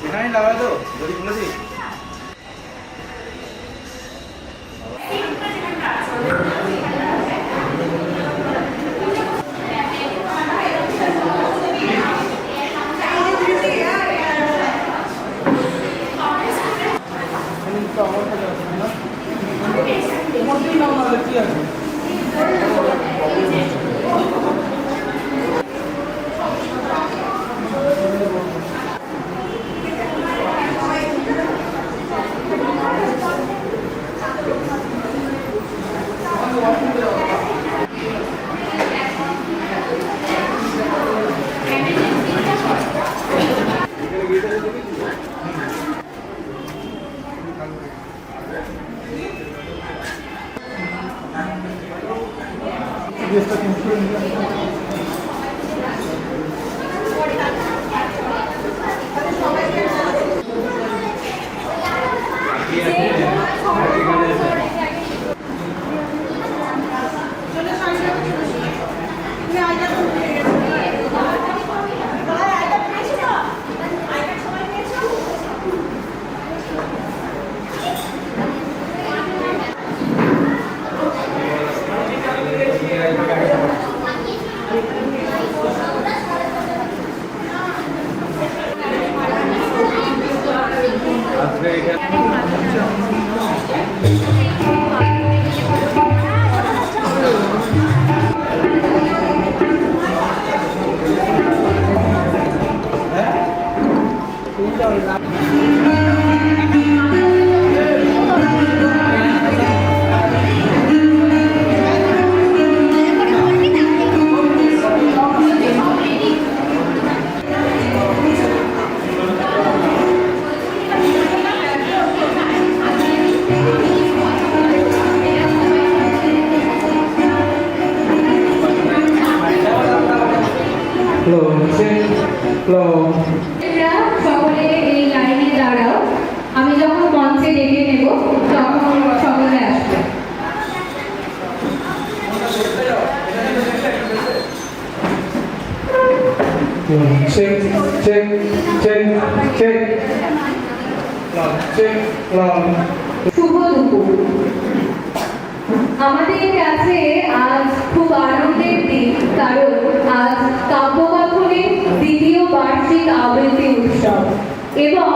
এখানে লাগাই তো যদি বলেছি সকলে এই লাইনে দাঁড়াও। আমি যখন মঞ্চে ডেকে নেব তখন সকলে আসবে। শুভ দুপুর। আমাদের কাছে আজ খুব আনন্দের দিন, কারণ আজ কাব্যকথনের দ্বিতীয় বার্ষিক আবৃত্তি উৎসব এবং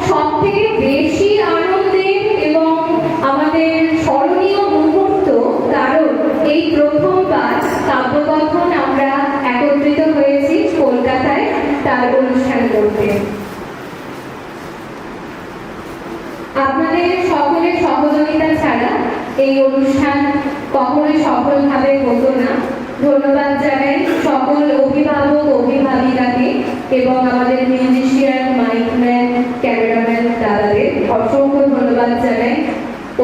সব থেকে বেশি আনন্দের এবং আমাদের স্মরণীয় মুহূর্ত, কারণ এই প্রথমবার কাব্যকথন আমরা একত্রিত হয়েছি কলকাতায় তার অনুষ্ঠান করতে। আপনাদের সকলের সহযোগিতা ছাড়া এই অনুষ্ঠান কখনোই সফলভাবে হতো না। ধন্যবাদ জানাই সকল অভিভাবক অভিভাবিকাকে এবং আমাদের মিউজিশিয়ান, মাইকম্যান, ক্যামেরাম্যান দাদাদের অসংখ্য ধন্যবাদ জানাই।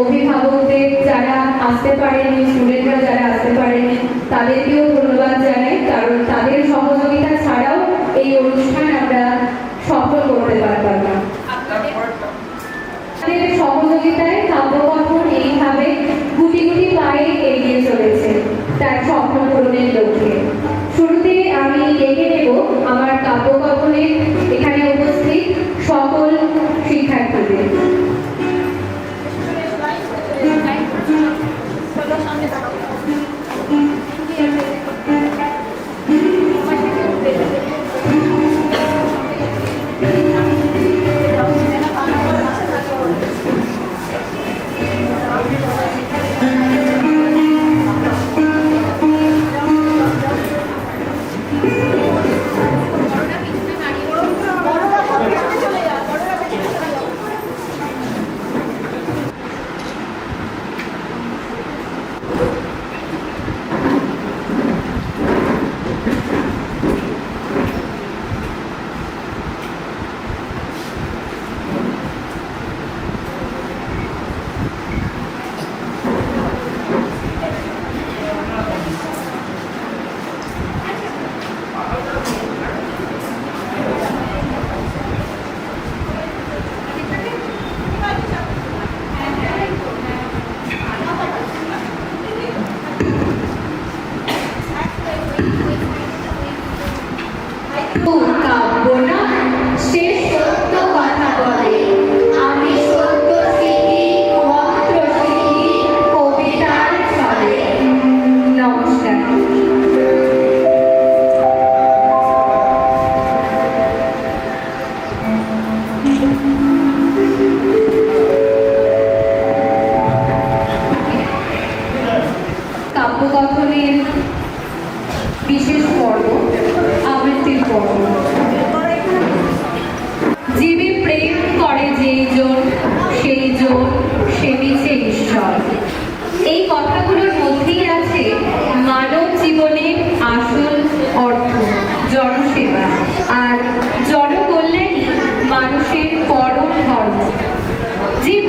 অভিভাবকদের যারা আসতে পারেনি, স্টুডেন্টরা যারা আসতে পারেনি তাদেরকেও ধন্যবাদ জানাই, কারণ তাদের সহযোগিতা ছাড়াও এই অনুষ্ঠান আমরা সফল করতে পারতাম না। সহযোগিতায় কাব্যকথন এইভাবে গুটি গুটি পায়ে এগিয়ে চলেছে তার স্বপ্ন পূরণের লক্ষ্যে। শুরুতে আমি ডেকে নেব আমার কাব্যকথনের এখানে উপস্থিত সকল শিক্ষার্থীদের।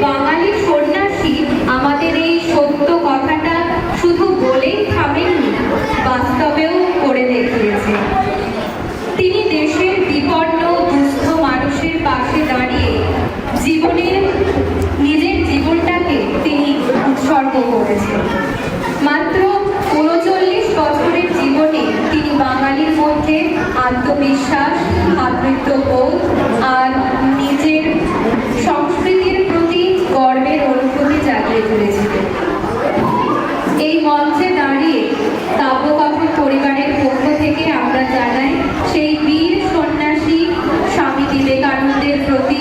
বাঙালি সন্ন্যাসী আমাদের এই সত্য কথাটা শুধু বলেই থামেননি, বাস্তবেও করে দেখিয়েছে। তিনি দেশের বিপন্ন দুস্থ মানুষের পাশে দাঁড়িয়ে নিজের জীবনটাকে তিনি উৎসর্গ করেছেন। মাত্র ৩৯ বছরের জীবনে তিনি বাঙালির মধ্যে আত্মবিশ্বাস, ভ্রাতৃত্ববোধ আর নিজের সংস্কৃতির প্রতি গর্বের অনুভূতি জাগিয়ে তুলেছিলেন। এই মঞ্চে দাঁড়িয়ে কাব্যকথন পরিবারের পক্ষ থেকে আমরা জানাই সেই বীর সন্ন্যাসী স্বামী বিবেকানন্দের প্রতি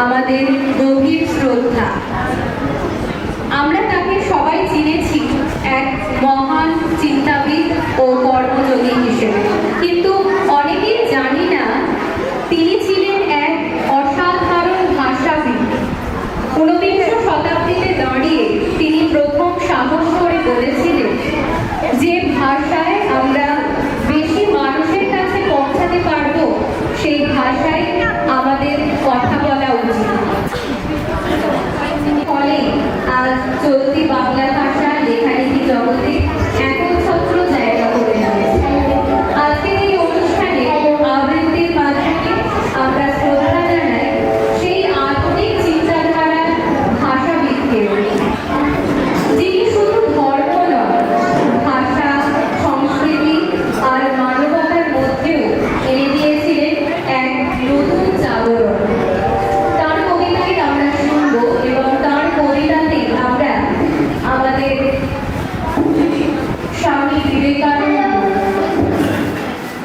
আমাদের গভীর শ্রদ্ধা। আমরা তাকে সবাই চিনেছি এক মহান চিন্তাবিদ ও কর্মযোগী হিসেবে, কিন্তু অনেকেই জানি না তিনি ছিলেন এক অসাধারণ ভাষাবিদ। ঊনবিংশ শতাব্দীতে দাঁড়িয়ে তিনি প্রথম সাহস করে বলেছিলেন যে ভাষায় আমরা বেশি মানুষের কাছে পৌঁছাতে পারবো সেই ভাষায় আমাদের কথা বলা উচিত। ফলে আজ চলতি বাংলা ভাষা লেখালেখি জগতে একচ্ছত্র জায়গা করে নিয়েছে। আজকের এই অনুষ্ঠানে আবৃত্তির মাধ্যমে আমরা শ্রদ্ধা জানাই সেই আধুনিক চিন্তাধারার ভাষাবিদকে, যিনি শুধু ধর্ম নয়, ভাষা, সংস্কৃতি আর মানবতার মধ্যেও এনে দিয়েছিলেন এক নতুন জাগরণ। তার কবিতায় আমরা শুনবো এবং তার কবিতাতে আমরা আমাদের স্বামী বিবেকানন্দ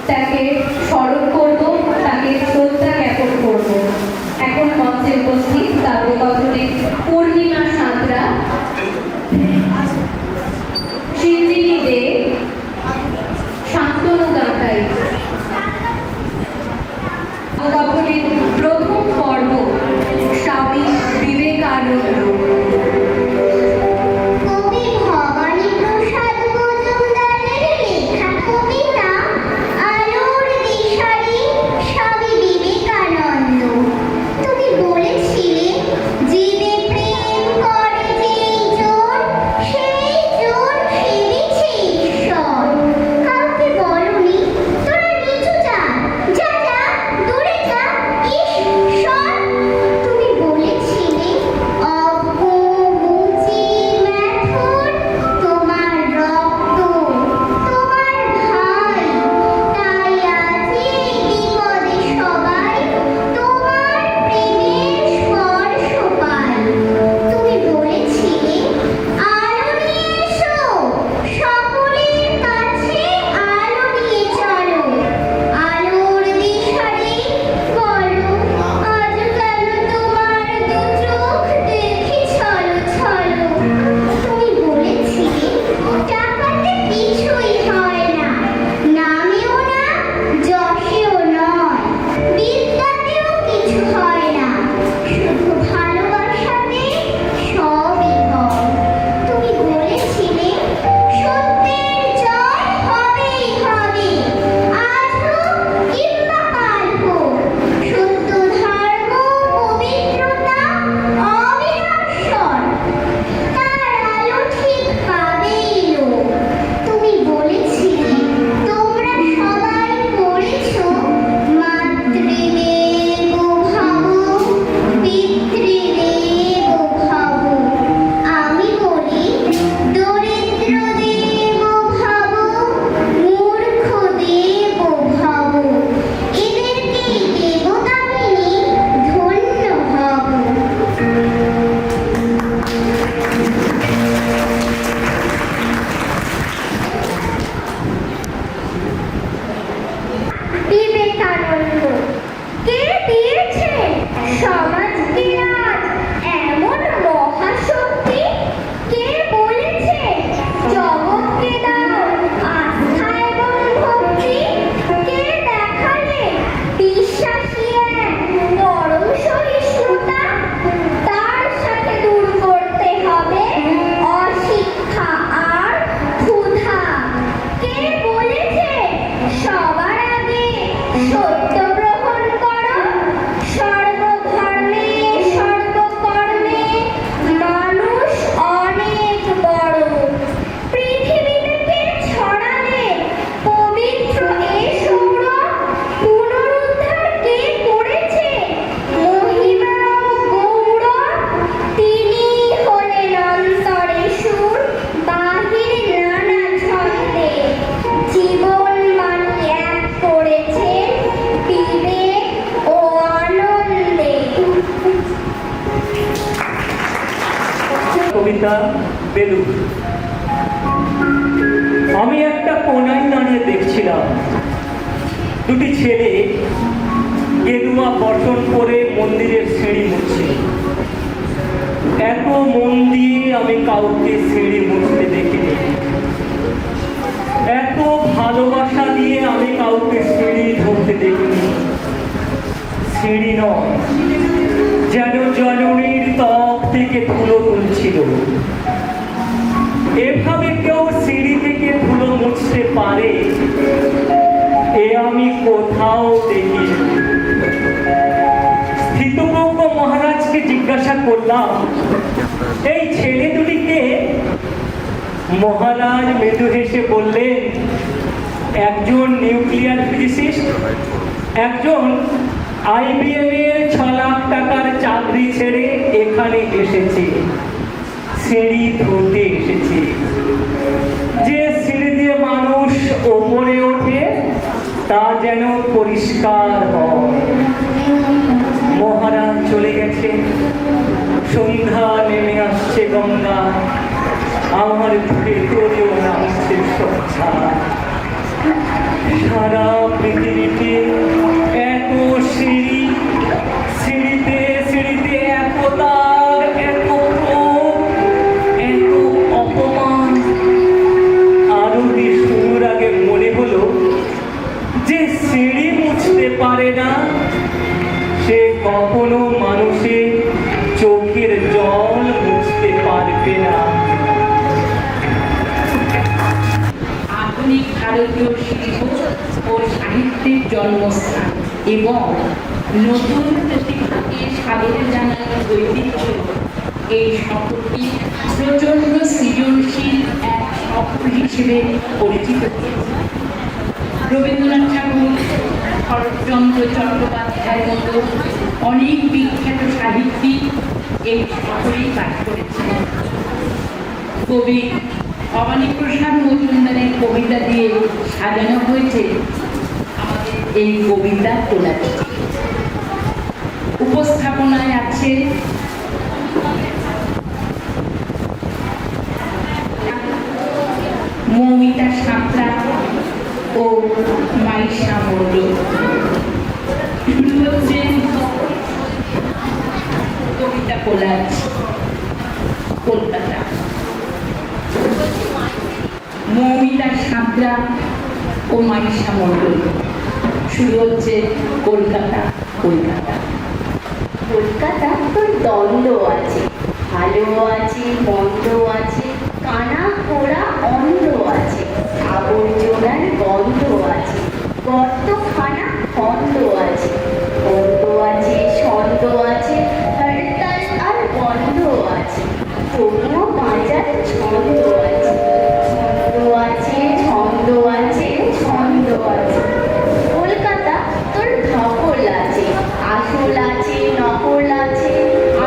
তাকে স্মরণ করব, তাকে শ্রদ্ধা জ্ঞাপন করব। এখন মঞ্চে উপস্থিত কাব্যকথনে পূর্ণিমা সাঁতরা, সৃঞ্জিনী দে, শান্তনু গাঁথাই। কাব্যকথনের প্রথম পর্ব স্বামী বিবেকানন্দ। কবি ভবানী প্রসাদ মজুমদারের লেখা কবিতা আলোর দিশারি স্বামী বিবেকানন্দ। তুমি বলেছিলে জীবে দেখলাম দুটি ছেলে গেরুয়া বসন পরে মন্দিরের সিঁড়ি মুছছে। এত মন দিয়ে আমি কাউকে সিঁড়ি মুছতে দেখিনি, এত ভালোবাসা দিয়ে আমি কাউকে সিঁড়ি ধরতে দেখিনি। সিঁড়ি নয়, যেন জননীর ত্বক থেকে ধুলো তুলছিল। এভাবে কেউ সিঁড়ি থেকে ধুলো মুছতে পারে এ আমি কোথাও দেখি। স্থিতপ্রজ্ঞ মহারাজকে জিজ্ঞাসা করলাম, এই ছেলে দুটিকে? মহারাজ মৃদু হেসে বললেন, একজন নিউক্লিয়ার ফিজিসিস্ট, একজন IBM এর 6 লাখ টাকার চাকরি ছেড়ে এখানে এসেছে, সিঁড়ি ধরতে এসেছে। যে সিঁড়ি দিয়ে মানুষ ওপরে ওঠে তা যেন পরিষ্কার হয়। মহারাজ চলে গেছে, সন্ধ্যা নেমে আসছে গঙ্গা, আমার ভেতরেও নামছে সন্ধ্যা। সারা পৃথিবীতে এত সিঁড়ি, সিঁড়িতে সিঁড়িতে এত তার, এত ক্ষোভ, এত অপমান। আরতি শুরুর আগে মনে হলো যে সিঁড়ি মুছতে পারে না সে কখনো মানুষের চোখের জল মুছতে পারবে না। আধুনিক ভারতীয় শিল্প ও সাহিত্যের জন্মস্থান এবং নতুন প্রতিভাকে স্বাগত জানানোর ঐতিহ্য, এই শহরটি প্রচণ্ড সৃজনশীল এক শহর হিসেবে পরিচিত। রবীন্দ্রনাথ ঠাকুর, শরৎচন্দ্র চট্টোপাধ্যায়ের মতো অনেক বিখ্যাত সাহিত্যিক এই শহরেই বাস করেছেন। কবি ভবানীপ্রসাদ মজুমদারের কবিতা দিয়ে সাজানো হয়েছে আমাদের এই কবিতা কোলাটি। উপস্থাপনায় আছে মৌমিতা সাঁতরা ও মাইশা মণ্ডল। শুরু হচ্ছে কবিতা কোলাজ, কলকাতা। মৌমিতা সাঁতরা ও মাইশা মণ্ডল। শুরু হচ্ছে কলকাতা, কলকাতা। কলকাতা তোর দ্বন্দ্ব আছে, ভালো আছে, মন্দ আছে, কানা খোড়া অন্ধ আছে, আবর্জনার গন্ধ আছে, গর্তখানা খন্দ আছে, বন্ধ আছে, ছন্দ আছে, হরতাল আর বন্ধ আছে, তবুও বাজার ছন্দ আছে, ছন্দ আছে, ছন্দ আছে, ছন্দ আছে। কলকাতা তোর ধকল আছে, আসল আছে, নকল আছে,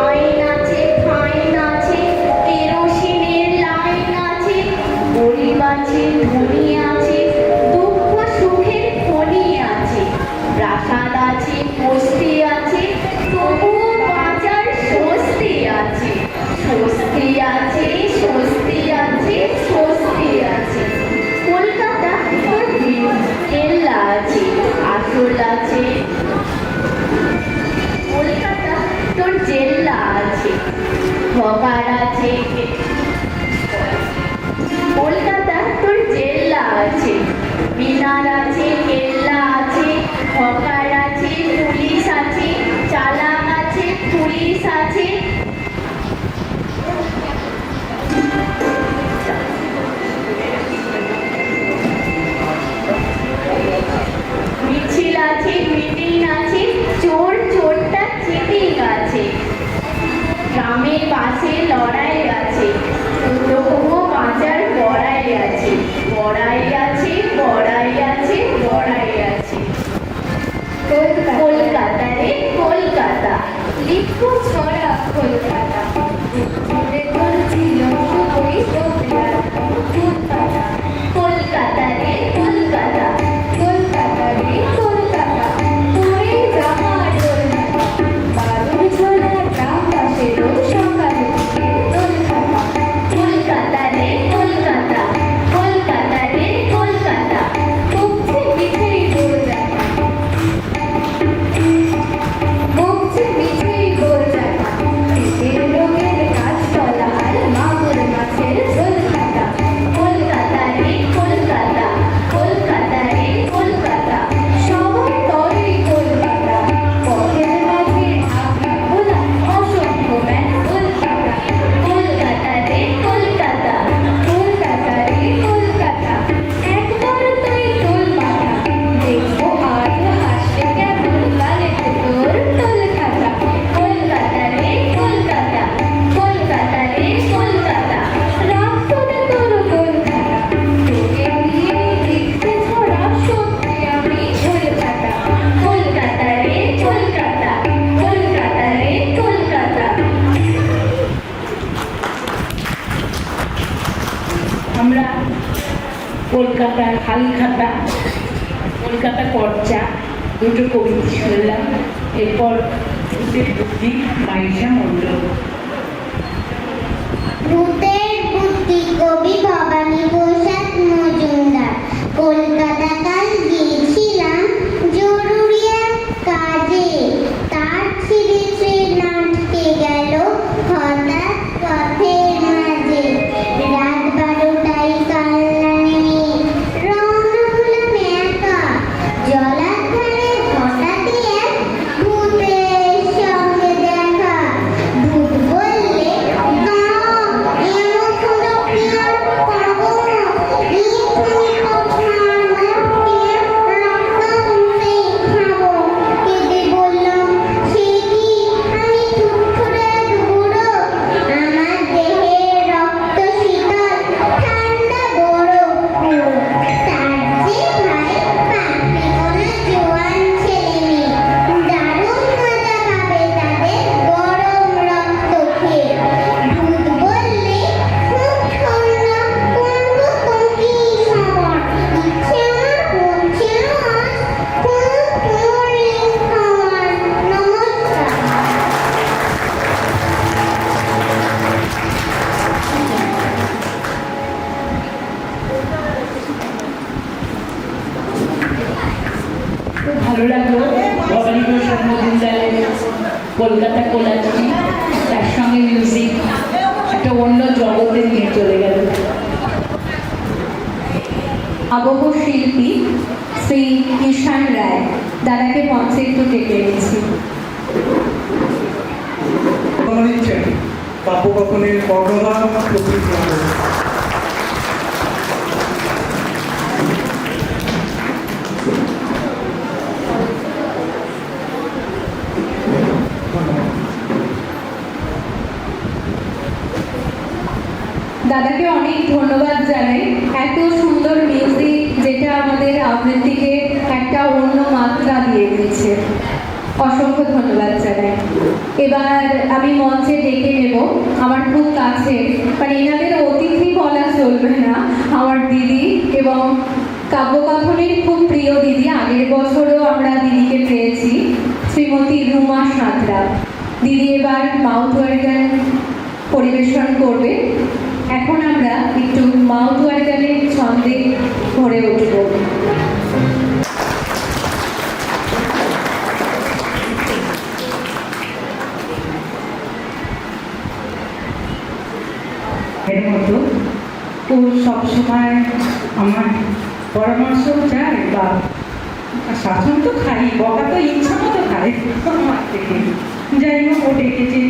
আইন আছে, ফাইন আছে, কেরোসিনের লাইন আছে, গরিব আছে, ধনী আছে, দুঃখ সুখের খনি আছে, প্রাসাদ আছে, বস্তি আছে, তবুও বাজার স্বস্তি আছে, স্বস্তি আছে, স্বস্তি আছে, স্বস্তি আছে। কলকাতা তোর কেল্লা আছে, আসল আছে, কলকাতা তোর জেল্লা আছে, হকার আছে, কলকাতা তোর জেল্লা আছে, মিনার আছে, কেল্লা আছে, হকার আছে, পুলিশ আছে, চালাক আছে, পুলিশ আছে। মিছিল আছে, মিটিং আছে, চোর চোরটা চিটিং আছে, গ্রামের পাশে লড়াই আছে, তবুও বাজার বড়াই আছে, বড়াই আছে, বড়াই আছে, বড়াই আছে। কলকাতা রে কলকাতা, লিখো ছড়া কলকাতা, কলকাতা, কলকাতা রে কলকাতা, কলকাতা রে কলকাতা, পরে জামা কলকাতা, বাদুর ঝোলা গ্রাম বাসেরও সকালে কলকাতা, কলকাতা রে কলকাতা, কলকাতা রে কলকাতা, খুঁজছে হালখাতা, কলকাতা পর্চা, দুটো কবিতা শুনলাম। এরপর ভূতের বুদ্ধি মাইশা মণ্ডল। ভূতের বুদ্ধি কবি ভবানী প্রসাদ মজুমদার। কলকাতা কাল গিয়েছিলাম জরুরি এক কাজে, তার ছিঁড়ে ট্রেন আটকে গেল হঠাৎ পথের মাঝে। রাত 12টায় কাল্লা নেমে রওনা হলাম একা। জলার ধারে হঠাৎই এক ভূতের সঙ্গে দেখা। ভূত বললে, খুব ভালো লাগলো ভবানী প্রসাদ মজুমদারের কলকাতা কোলাচি, তার সঙ্গে মিউজিক একটা অন্য জগতে নিয়ে চলে গেল। আবহ শিল্পী শ্রী ঈশান রায় দাদাকে মঞ্চে একটু ডেকে এনেছি। নিচ্ছেন কাব্যকথনের কর্ণধার প্রকৃতি। দাদাকে অনেক ধন্যবাদ জানাই, এত সুন্দর মিউজিক যেটা আমাদের আবৃত্তিকে একটা অন্য মাত্রা দিয়ে দিয়েছে। অসংখ্য ধন্যবাদ জানাই। এবার আমি মঞ্চে ডেকে নেব আমার খুব কাছে, মানে এনাদের অতিথি বলা চলবে না, আমার দিদি এবং কাব্যকথনের খুব প্রিয় দিদি। আগের বছরও আমরা দিদিকে পেয়েছি, শ্রীমতী রুমা সাঁতরা। দিদি এবার মাউথ অর্গান পরিবেশন করবে। এখন আমরা একটু মাউথ অর্গানের ছন্দে ভরে উঠব। এর মতো ও সবসময় আমার পরামর্শ চায়, বা শাসন তো খাই, বকা তো ইচ্ছা মতো খাই আমার থেকে। যাই হোক, ও ডেকেছে,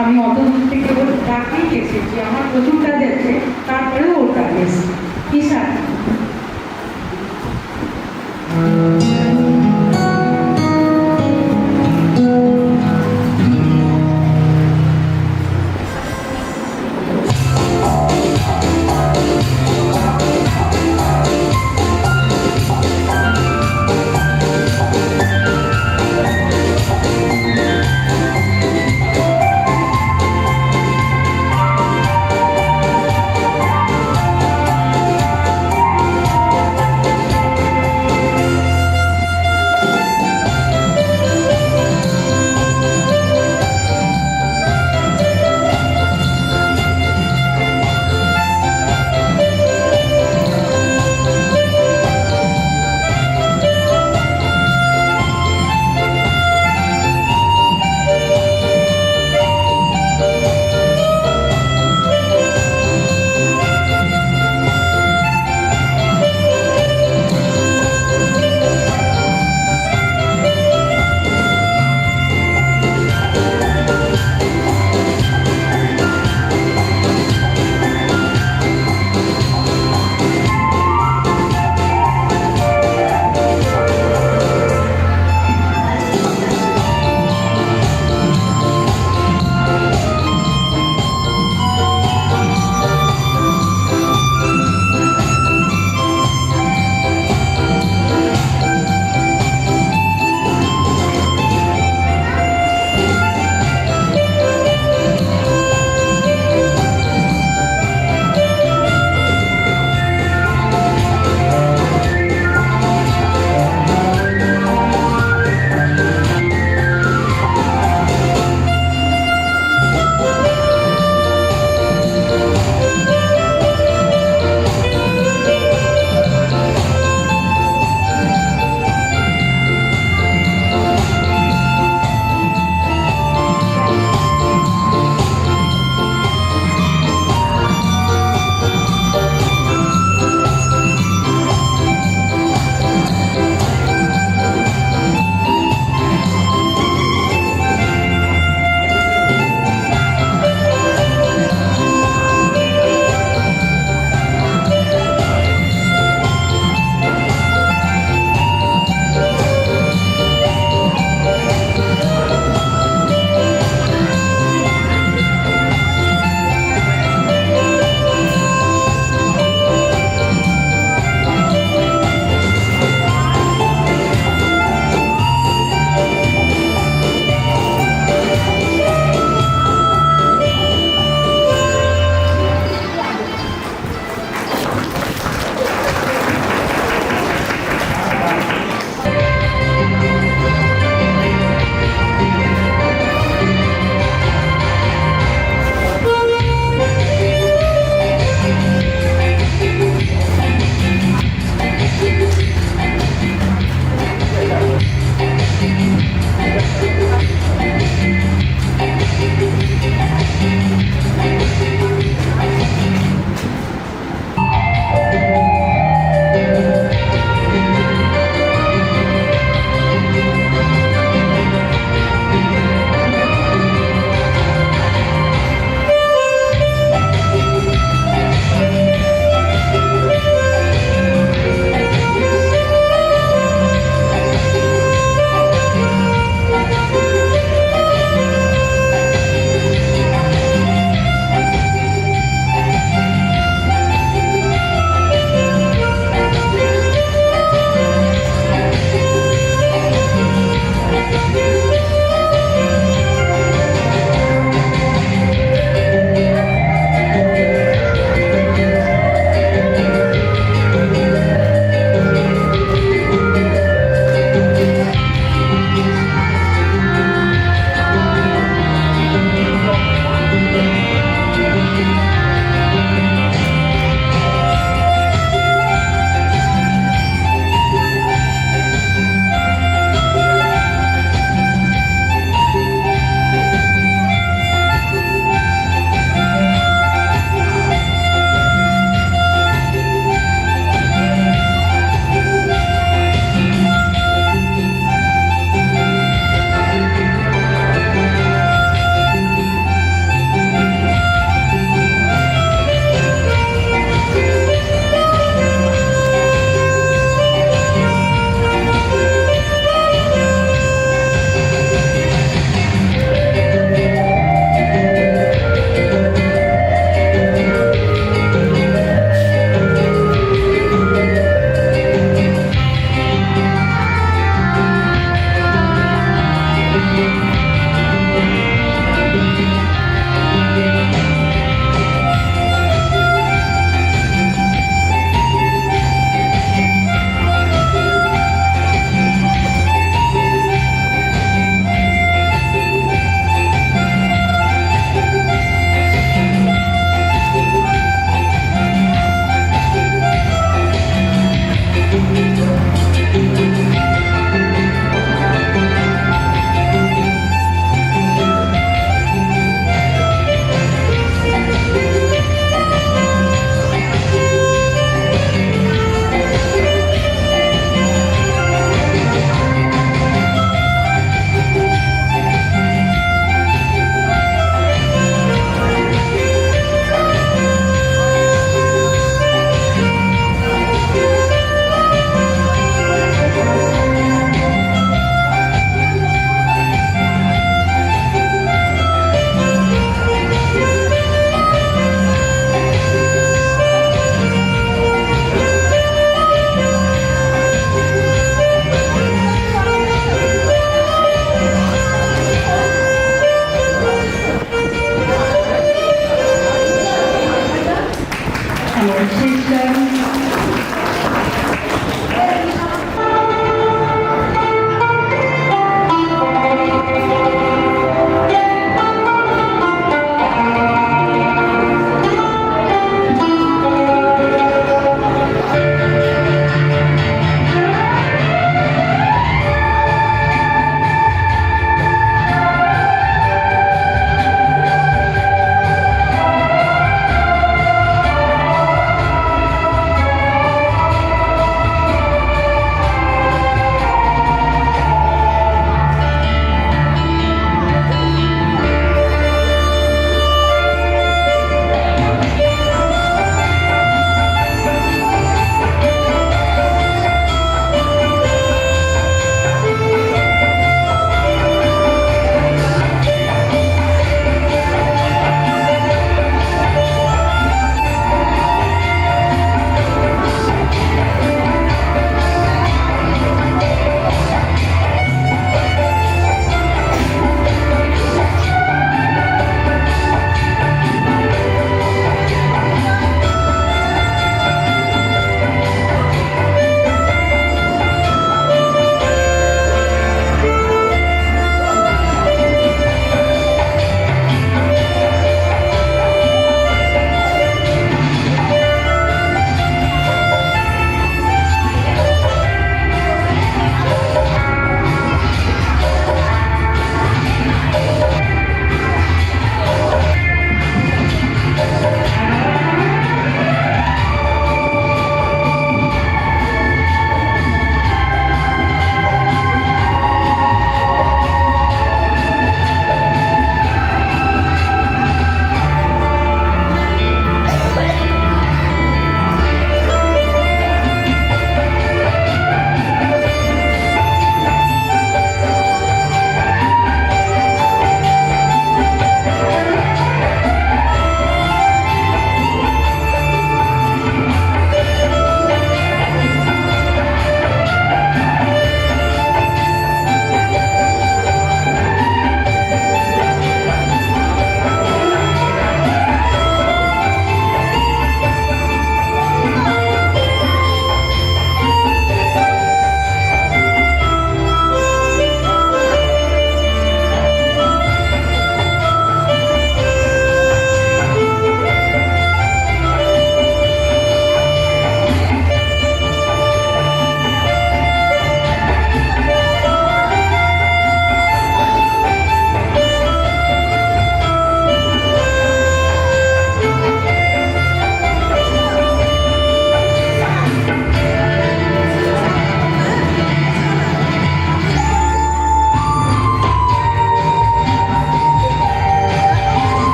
আমি অত দূর থেকে ওর ডাকেই এসেছি। আমার প্রথম কাজ আছে, তারপরেও ওর কাজ এসেছি। ঈশান।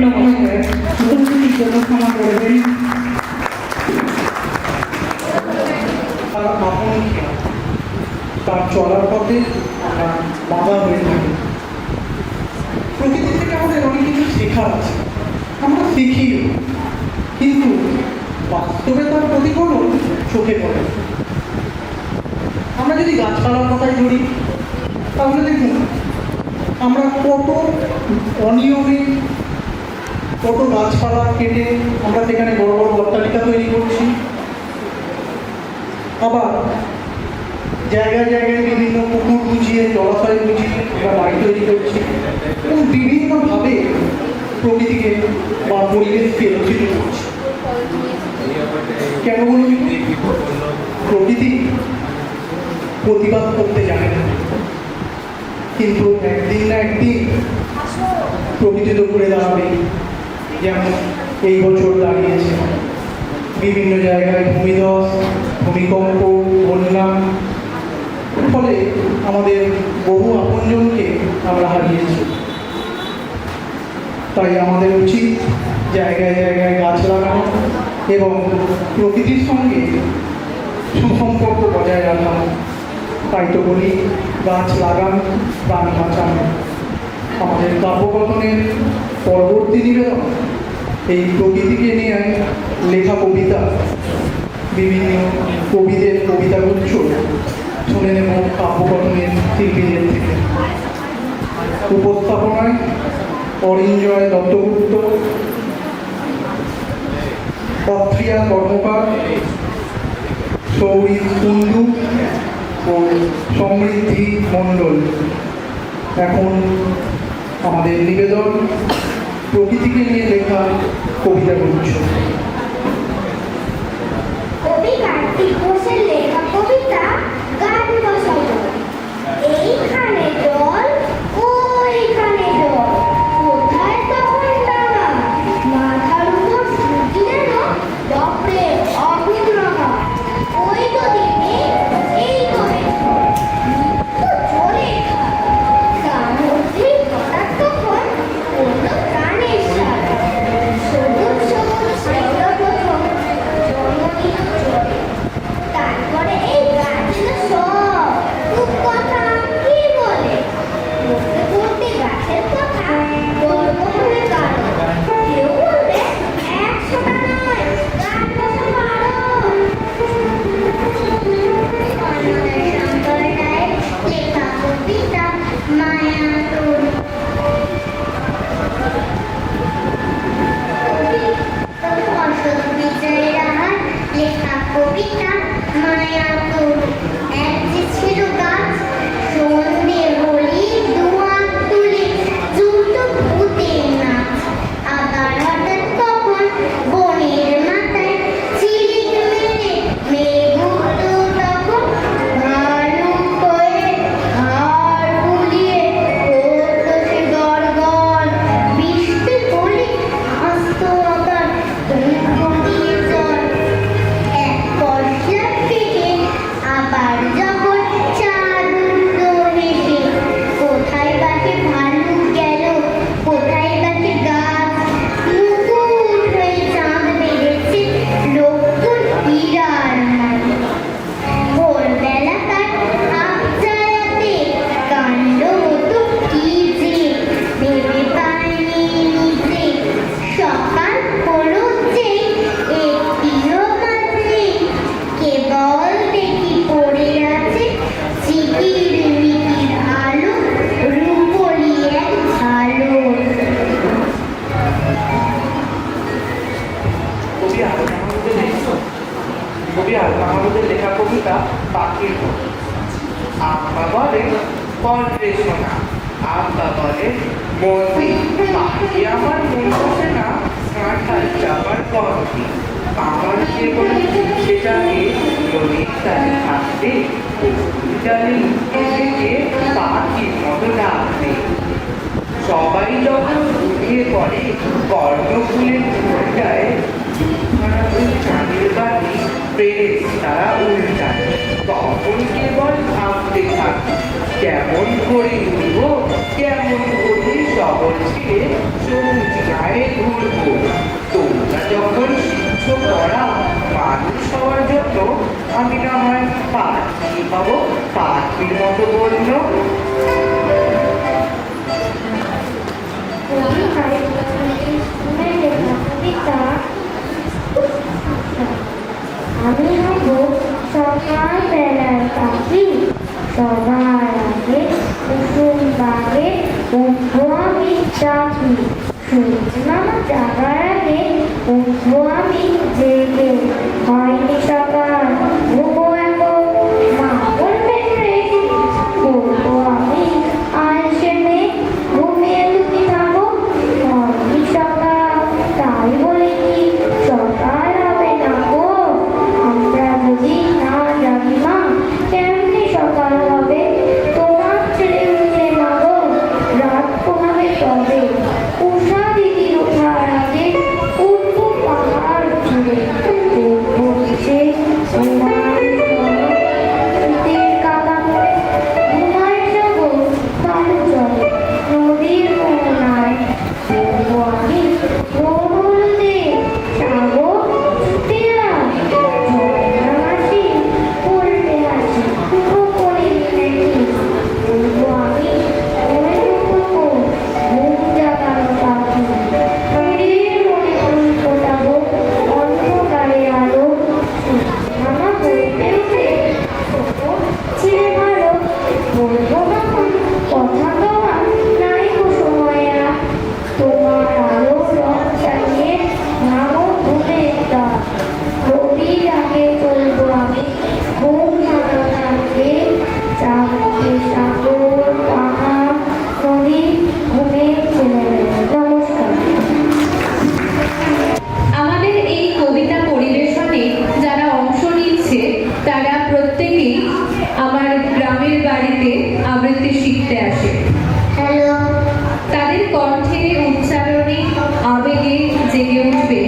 নমস্কার, ভুলত্রুটির জন্য ক্ষমা করবেন। তার আপন খেয়া, তার চলার পথে আমরা বাধা হয়ে থাকি। প্রকৃতি থেকে আমাদের অনেক কিছু শেখার আছে, আমরা শিখিও, কিন্তু বাস্তবে তার প্রতিফলন চোখে পড়ে। আমরা যদি গাছপালার কথায় ধরি, তাহলে দেখুন আমরা কত অনিয়মে, কত গাছপালা কেটে আমরা সেখানে বড় বড় অট্টালিকা তৈরি করছি। আবার জায়গায় জায়গায় বিভিন্ন পুকুর বুঝিয়ে, জলাশয় বুঝিয়ে আমরা বাড়ি তৈরি করছি এবং বিভিন্নভাবে প্রকৃতিকে বা পরিবেশকে দূষিত করছি। কেন বলুন? প্রকৃতি প্রতিবাদ করতে জানে না, কিন্তু একদিন না একদিন প্রকৃতি তো ঘুরে দাঁড়াবে। যেমন এই বছর দাঁড়িয়েছে বিভিন্ন জায়গায় ভূমিধস, ভূমিকম্প, বন্যা, ফলে আমাদের বহু আপনজনকে আমরা হারিয়েছি। তাই আমাদের উচিত জায়গায় জায়গায় গাছ লাগানো এবং প্রকৃতির সঙ্গে সুসম্পর্ক বজায় রাখা। তাই তো বলি, গাছ লাগান, প্রাণ বাঁচান। আমাদের কাব্যকথনের পরবর্তী নিবেদন এই প্রকৃতিকে নিয়ে লেখা কবিতা, বিভিন্ন কবিদের কবিতাগুচ্ছ শুনে নেব কাব্যকথনের শিল্পীদের থেকে। উপস্থাপনায় অরিঞ্জয় দত্তগুপ্ত, অত্রিয়া কর্মকার, সৌরী কুণ্ডু ও সমৃদ্ধি মণ্ডল। এখন আমাদের নিবেদন প্রকৃতিকে নিয়ে লেখা কবিতাগুচ্ছ। কবি কার্তিক ঘোষের লেখা কবিতা গান বসাবো। এইখানে জল, ওইখানে জল, কোথায় তখন নামা, মাথার উপর সূর্য যেন দপড়ে অগ্নি রঙা। ওই তো দিনে এই তো নিত্য জলে খায়, তার মধ্যে হঠাৎ তখন পড়ল প্রাণের সাথ। সবুজ সবুজ ছিল প্রথম জন্মদিন জলে, তারপরে এই গাছগুলো সব রূপকথা কি বলে। পড়তে পড়তে গাছের কথা গল্প হবে কারো, কেউ বলবে 100টা নয়, গাছ বসাবো আরো। সম্প্রদায় লেখা কবিতা মায়াতুর। অশোক বিজয় রাহার লেখা কবিতা মায়াতুর। এক যে ছিল গাছ, সন্ধে হলি দুহাত তুলে জুটতো ভূতের নাচ। আবার হঠাৎ তখন বনের মাথায় ঝিলিক মেলে মেঘ উঠতো তখন ভালুক হয়ে, হাড় বুলিয়ে পড়তো সে গড়গড়। বৃষ্টি পড়লে আসতো আবার তুঙ্গ দিয়ে জল। এক পশলা থেকে আবার যখন চাঁদ উঠলো হেসে, কোথায় বাকি ভালুক গেল, কোথায় বাকি গাছ। মুকুট হয়ে চাঁদ বেড়েছে লক্ষ্মণ হীরার মতো। ভোরবেলা তার আবজায়াতে কাণ্ড হতো কি যে, ভেবে পায়নি নিজে। সকাল হলো যে একটিও কাজ নেই, কেবল দেখি পড়ে আছে ঝিকিরমিকির আলো, রূপলি এক ঝালো। কবি আল্লাহ মাহমুদের লেখা কবিতা পাখির মতো। আব্বা বলে কন্ট্রে শোনা, আব্বা বলে বন্দি, পাখি আমার মন বসে না, কাঁঠাল চাপার গন্ধে। আমার কেবল সেটাকে নদীর কাছে থাকতে, জানি এসেছে পাখির মতো ডাকতে। সবাই যখন উঠে পড়ে কর্ণফুলের ঝোলটায়, দুখানা চাঁদের বাড়ি পেরে তারা উল্টায়। তখন কেবল ভাবতে থাকি, কেমন করে উঠব, কেমন করে শহর ছেড়ে সবুজ গায়ের আমি না হয় পাখি পাবো, পাখির মতো বলল। আমি হব সকাল বেলার পাখি, সবার আগে কুসুম বাগে উঠবো আমি ডাকি, সূর্য মামা জাগার আগে উঠবো আমি জেগে, হয়নি সকাল ঘুমো এখন মা বলবে রেখে, বলবো আমি আলসে মেয়ে ঘুমিয়ে তুমি থাকো, হয়নি সকাল তাই বলে কি সকাল হবে না গো, আমরা যদি না জানি মা কেমনি সকাল হবে, তোমার ছেলে উঠে মা গো রাত পোহাবে তবে, উষা দিদি ওঠার আগে উঠবো পাহাড় ঘুরে, দেখবো সে শীতের কাদা পড়ে ঘুমায় যাবো কালো জলে নদীর মোহনায়, দেখবো আমি রোদে যাবো ছুটে আয়, ঝর্ণা হাসি পড়বে হাসি গোপনে দেখি, বলবো আমি মনে করবো ঘুম জাগানো পাখি, ফিরিয়ে মনে মনে ফোটাবো অন্ধকারে আলো, মামা বলতে উঠে ছেলে ভালো, বলবো মামা কথা তোমার নাই গো সময় আর, তোমার আলো রং চালিয়ে ভাঙো ঘুমের দ্বার, গভীর আগে চলবো আমি ঘুম ভাঙা থাকবে, চারদিকে সাগর পাহাড় নদী ঘুমে চলে গেল। নমস্কার। আমাদের এই কবিতা পরিবেশনে যারা অংশ নিচ্ছে তারা প্রত্যেকেই আমার গ্রামের বাড়িতে আবৃত্তি শিখতে আসে। হ্যালো। তাদের কণ্ঠে উচ্চারণে আবেগে জেগে উঠবে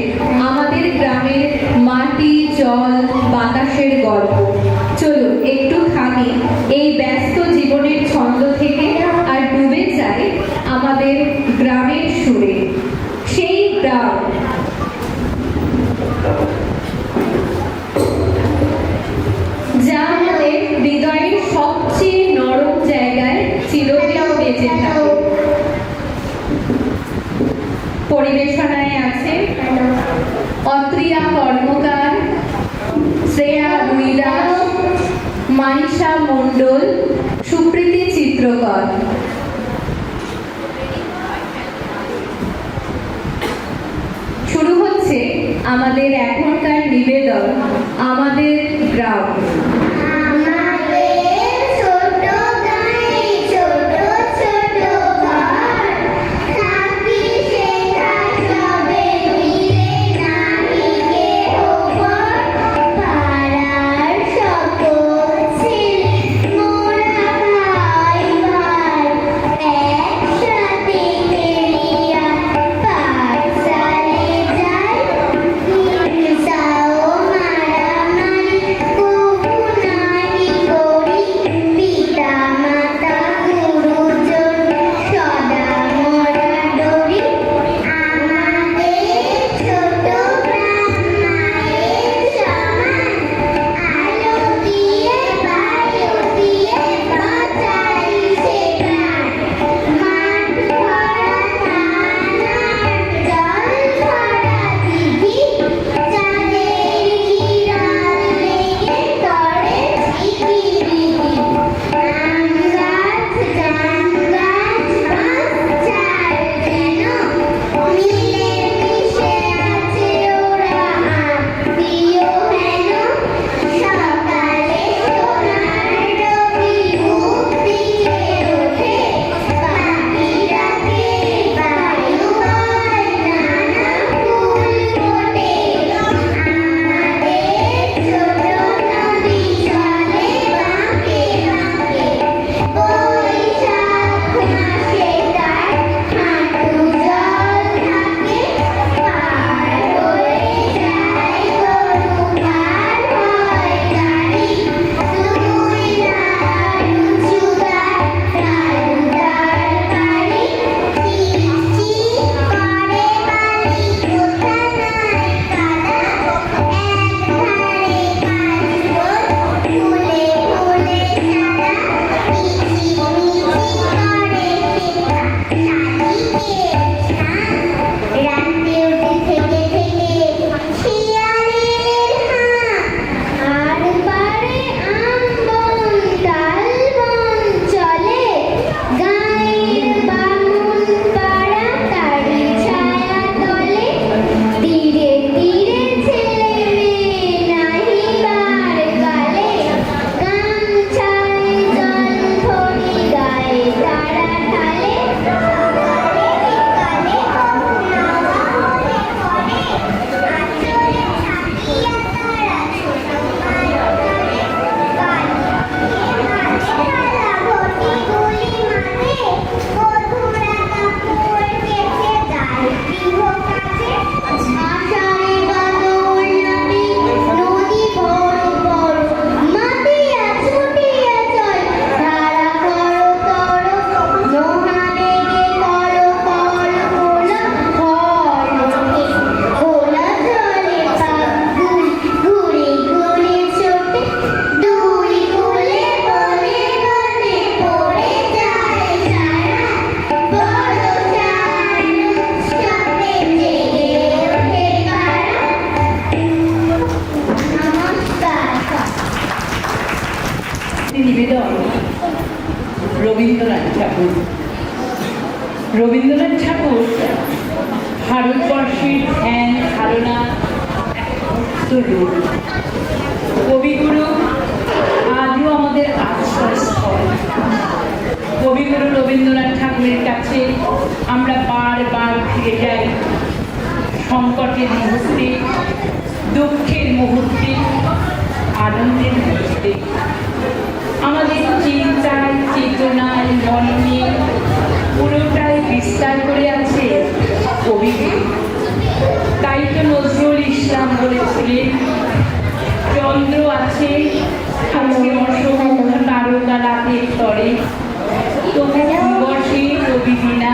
আমাদের গ্রামের মাটি জল বাতাসের গল্প। চলুন একটু থামি এই ব্যস্ত জীবনের ছন্দ থেকে আর ডুবে যায় আমাদের গ্রামের সুরে। সেই গ্রাম যা আমাদের হৃদয়ের সবচেয়ে নরম জায়গায় চিরদিন বেঁচে থাকে। পরিবেশনায় আছে অত্রিয়া কর্মকার, শ্রেয়া রুইদাস, মানিষা মণ্ডল, সুপ্রীতি চিত্রকর। শুরু হচ্ছে আমাদের এখনকার নিবেদন আমাদের গ্রাম। আমাদের ছোট গায়ে ছোট ছোট ঘর, থাকি সেটা সবে মিলে নাহি কেহ পর, পাড়ার সকল ছেলে মোরা ভাই ভাই, একসাথে খেলিয়া পাঠশালে যাই, হিংসা ও মারামারি কবু কাছে আষাঢ়ে বাদল নামে নদী বড় বড় মাতিয়া ছুটিয়া চল ধারা করো তর মহাবেগে করো কল ভোলা ভয় ওঠে ভোলা জলে পাক ঘুরে ঘুরে ছোটে দুই কুলে বনে বনে পড়ে যায় সারা বড় সার সাপে জেগে ওঠে কারা নমস্কার। নিবেদন রবীন্দ্রনাথ ঠাকুর। রবীন্দ্রনাথ ঠাকুর ভারতবর্ষের ধ্যান ধারণা রূপ। কবিগুরু আজও আমাদের আশ্রয়স্থল। কবিগুরু রবীন্দ্রনাথ ঠাকুরের কাছে আমরা বারবার ফিরে যাই সংকটের মুহূর্তে, দুঃখের মুহূর্তে, আনন্দের মুহূর্তে। আমাদের চিন্তায় চেতনায় মননে পুরোটাই বিস্তার করে আছে কবিগুরু। তাই তো নজরুল ইসলাম বলেছিলেন, চন্দ্র আছে আজকে অসংখ্য তারকা রাতের তরে, তবু দিবসে রবি দিনা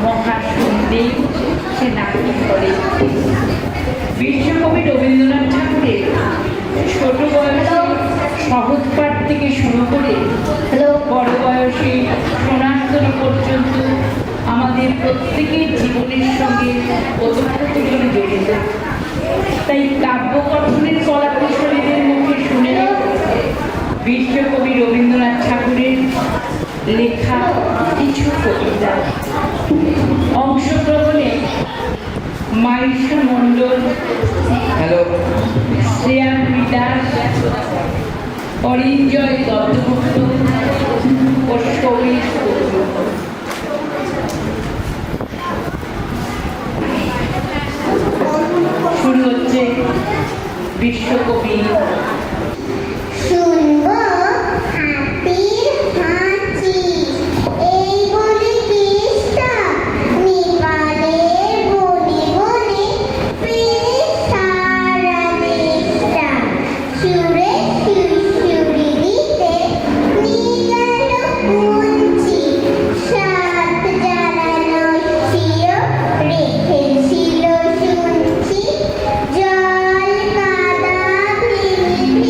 মহাসন্ধে সে নাকি করে। বিশ্বকবি রবীন্দ্রনাথ ঠাকুরের ছোট বয়সে সহজ পাঠ থেকে শুরু করে বড় বয়সে সোনার পর্যন্ত আমাদের প্রত্যেকের জীবনের সঙ্গে ওতপ্রোতভাবে জড়িত। তাই কাব্য গঠনের কলা কুশলীদের মুখে শুনে নেব বিশ্বকবি রবীন্দ্রনাথ ঠাকুরের লেখা কিছু কবিতা। অংশগ্রহণে মাইশা মণ্ডল, হ্যালো, শ্রেয়া দাস, অরিঞ্জয় দত্তগুপ্ত ও সৌমিক শুরু হচ্ছে বিশ্বকবি। শুনবো হাতির হাঁচি এই বলে দেশটা নেপালের বনে বনে পেলে সারা দেশটা সুরে সুরসুরি দিতে নিয়ে গেল পুঞ্চি সাত জ্বালানো শিও রেখেছিল শুনছি জল কাদা ভেঙে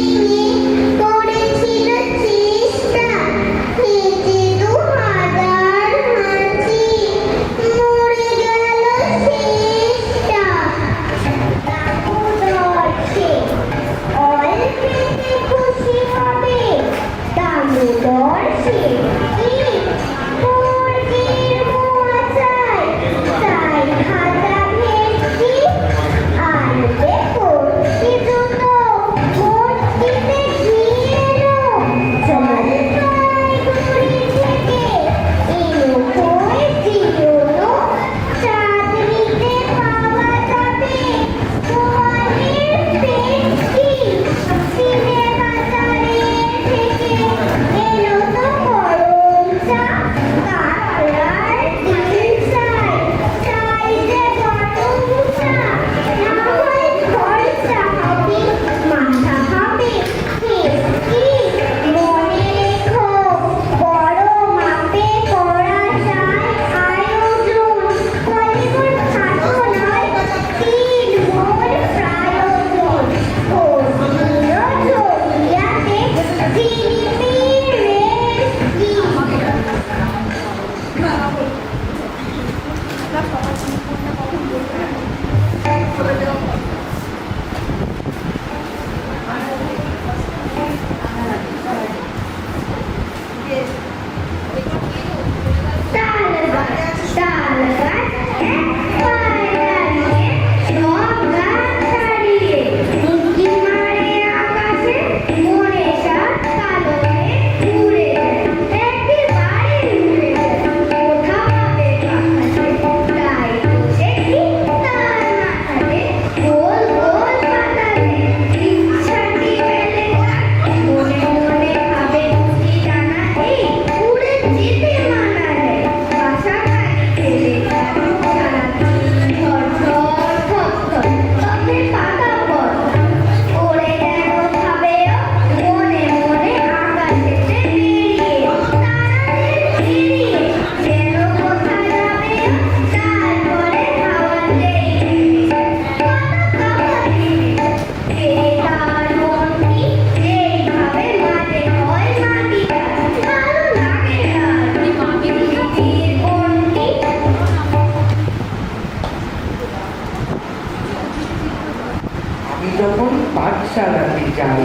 আমি যখন পাঠশালাতে যাই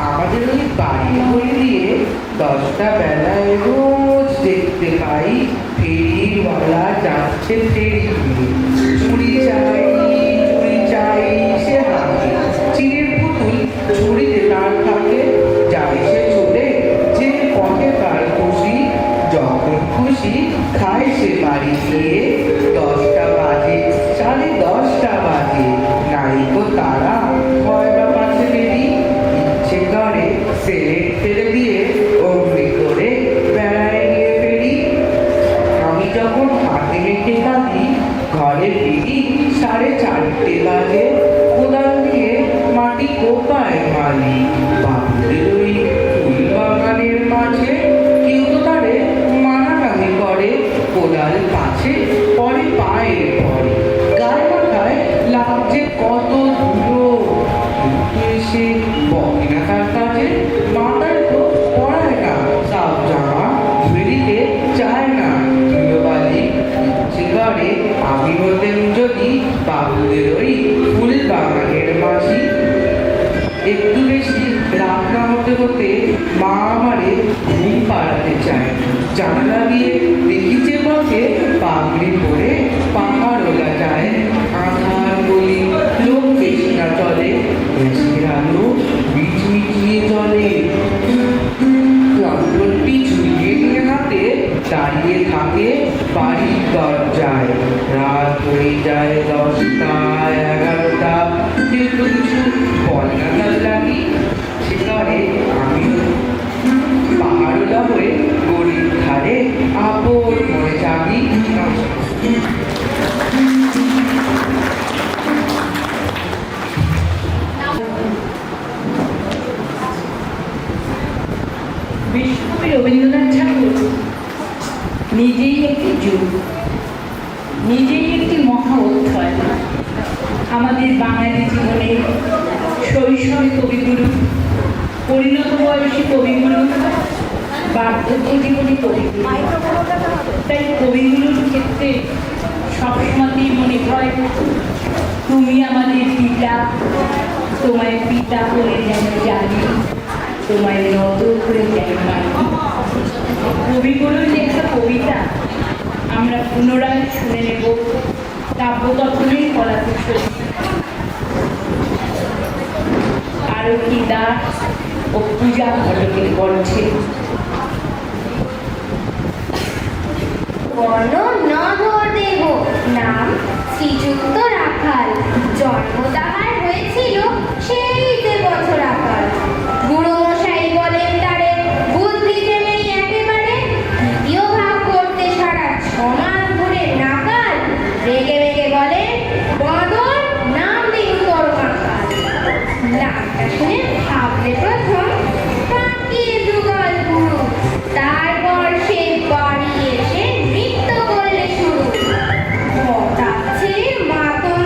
আমাদের ওই বাড়ির বই দিয়ে 10টা বেলায় রোজ দেখতে পাই ফেরিওয়ালা যাচ্ছে ফেরি দিয়ে চুরি চাই সে হাতে চিড়ের পুতুল ঝুড়িতে তার থাকে যায় সে চলে যে পথে তার খুশি যখন খুশি খায় সে বাড়ি গিয়ে 10টা বাজে 10:30 বাজে নাইকো তারা হয় বা পাশে বেরি ইচ্ছে করে সেলেট ফেলে দিয়ে অগ্নি করে বেড়ায় গিয়ে ফেরি আমি যখন হাতে মেখে কাঁদি ঘরে ফিরি 4:30 বাজে কোদাল দিয়ে মাটি কোপায় মালি বাবুদের ওই ফুল বাগানের মাঝে কেউ তো তারে মানাকানি করে কোদাল কাছে পরে পায়ে পড়ে গায়ে মাথায় লাগছে কত ধুলো এসে বকে না তার কাছে মাথায় তো পড়ায় না সাফ জামা ধুয়ে চায় না ধুলোবালি ইচ্ছে করে আমি হতেন যদি বাবুদের ওই ফুল বাগানের মাঝি একটু বেশি রাত না হতে হতে মা আমারে ঘুম পাড়াতে চায় জানলা দিয়ে দেখিছে পথে পাগড়ি পরে পাহাড়োলা যায় আধার বলি লোক বেশি না চলে গ্যাসের আলো মিটমিটিয়ে চলে লন্ডনটি ঝুলিয়ে নিয়ে হাতে দাঁড়িয়ে থাকে বাড়ির দরজায় রাত হয়ে যায় 10টা 11টা কিন্তু কিছু বলে না তার লাগি সেখানে আমি পাহাড়োলা হয়ে গরিব ধারে আপন মনে জাগি বিশ্বকবি রবীন্দ্রনাথ ঠাকুর নিজেই একটি যুগ, নিজেই একটি মহা অধ্যায়। আমাদের বাঙালি জীবনে শৈশব কবিগুরু, পরিণত বয়সী কবিগুরু, বার্ধক্য জীবনে কবিগুরু। তাই কবিগুরুর ক্ষেত্রে সবসময়তেই মনে হয় তুমি আমাদের পিতা, তোমায় পিতা করে যেন জানি, তোমায় নত করে যেন মানি। কবিগুরুর লেখা কবিতা আমরা পুনরায় শুনে নেব কাব্যতত্ত্বের কলাকুশলী আরতি দাস ও পূজা ঘটকের কণ্ঠে। বর্ণ নধর দেব নাম শ্রীযুক্ত রাখাল জন্ম তাহার হয়েছিল সেই যে বছর আকাল বুড়ো মশাই বলেন তারে বুদ্ধিতে নেই একেবারে দ্বিতীয় ভাগ করতে সারা 6 মাস ধরে নাকাল রেগে রেগে বলে বদর নাম দিন তোর মাকাল নামটা শুনে ভাবলে প্রথম কাকিয়ে যুগল গুরু তারপর সে বাড়ি এসে নৃত্য করলে শুরু হঠাৎ ছেলে মাতন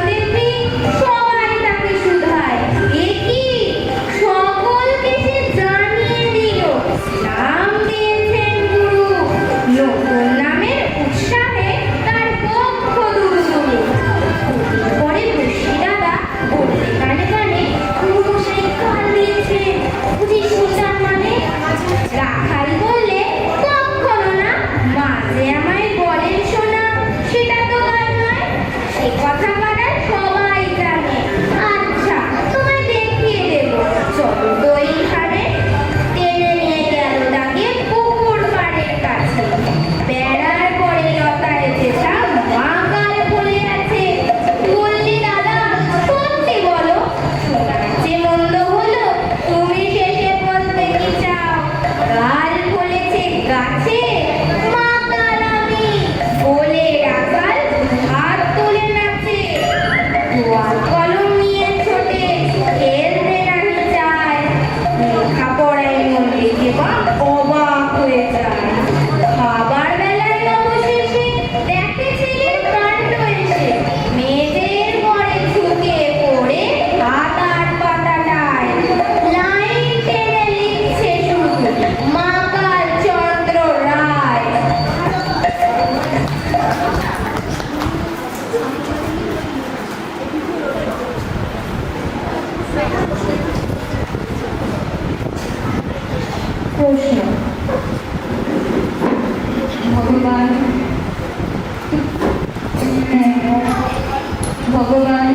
প্রশ্ন। ভগবান ভগবান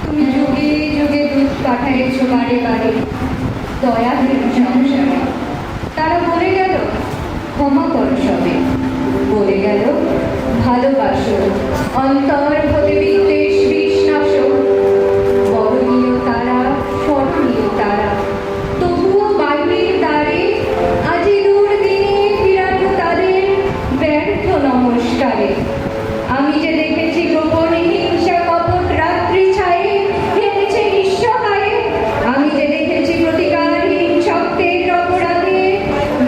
তুমি যুগে যুগে দুধ পাঠাইছ বারে বারে দয়া হইল সংসারে। তারা বলে গেল ক্ষমা করো সবে, বলে গেল ভালোবাসো অন্তর হতে বিদ্বেষ বিশ্বাস। বরণীয় তারা স্মরণীয় তারা, তবুও বাইরের দ্বারে আজি দুর্দিনে ফিরানো তাদের ব্যর্থ নমস্কারে। আমি যে দেখেছি গোপনে হিংসা কপট রাত্রি ছায়ে হেমেছে নিঃসহায়ে। আমি যে দেখেছি প্রতিকারহীন শক্তের অপরাধে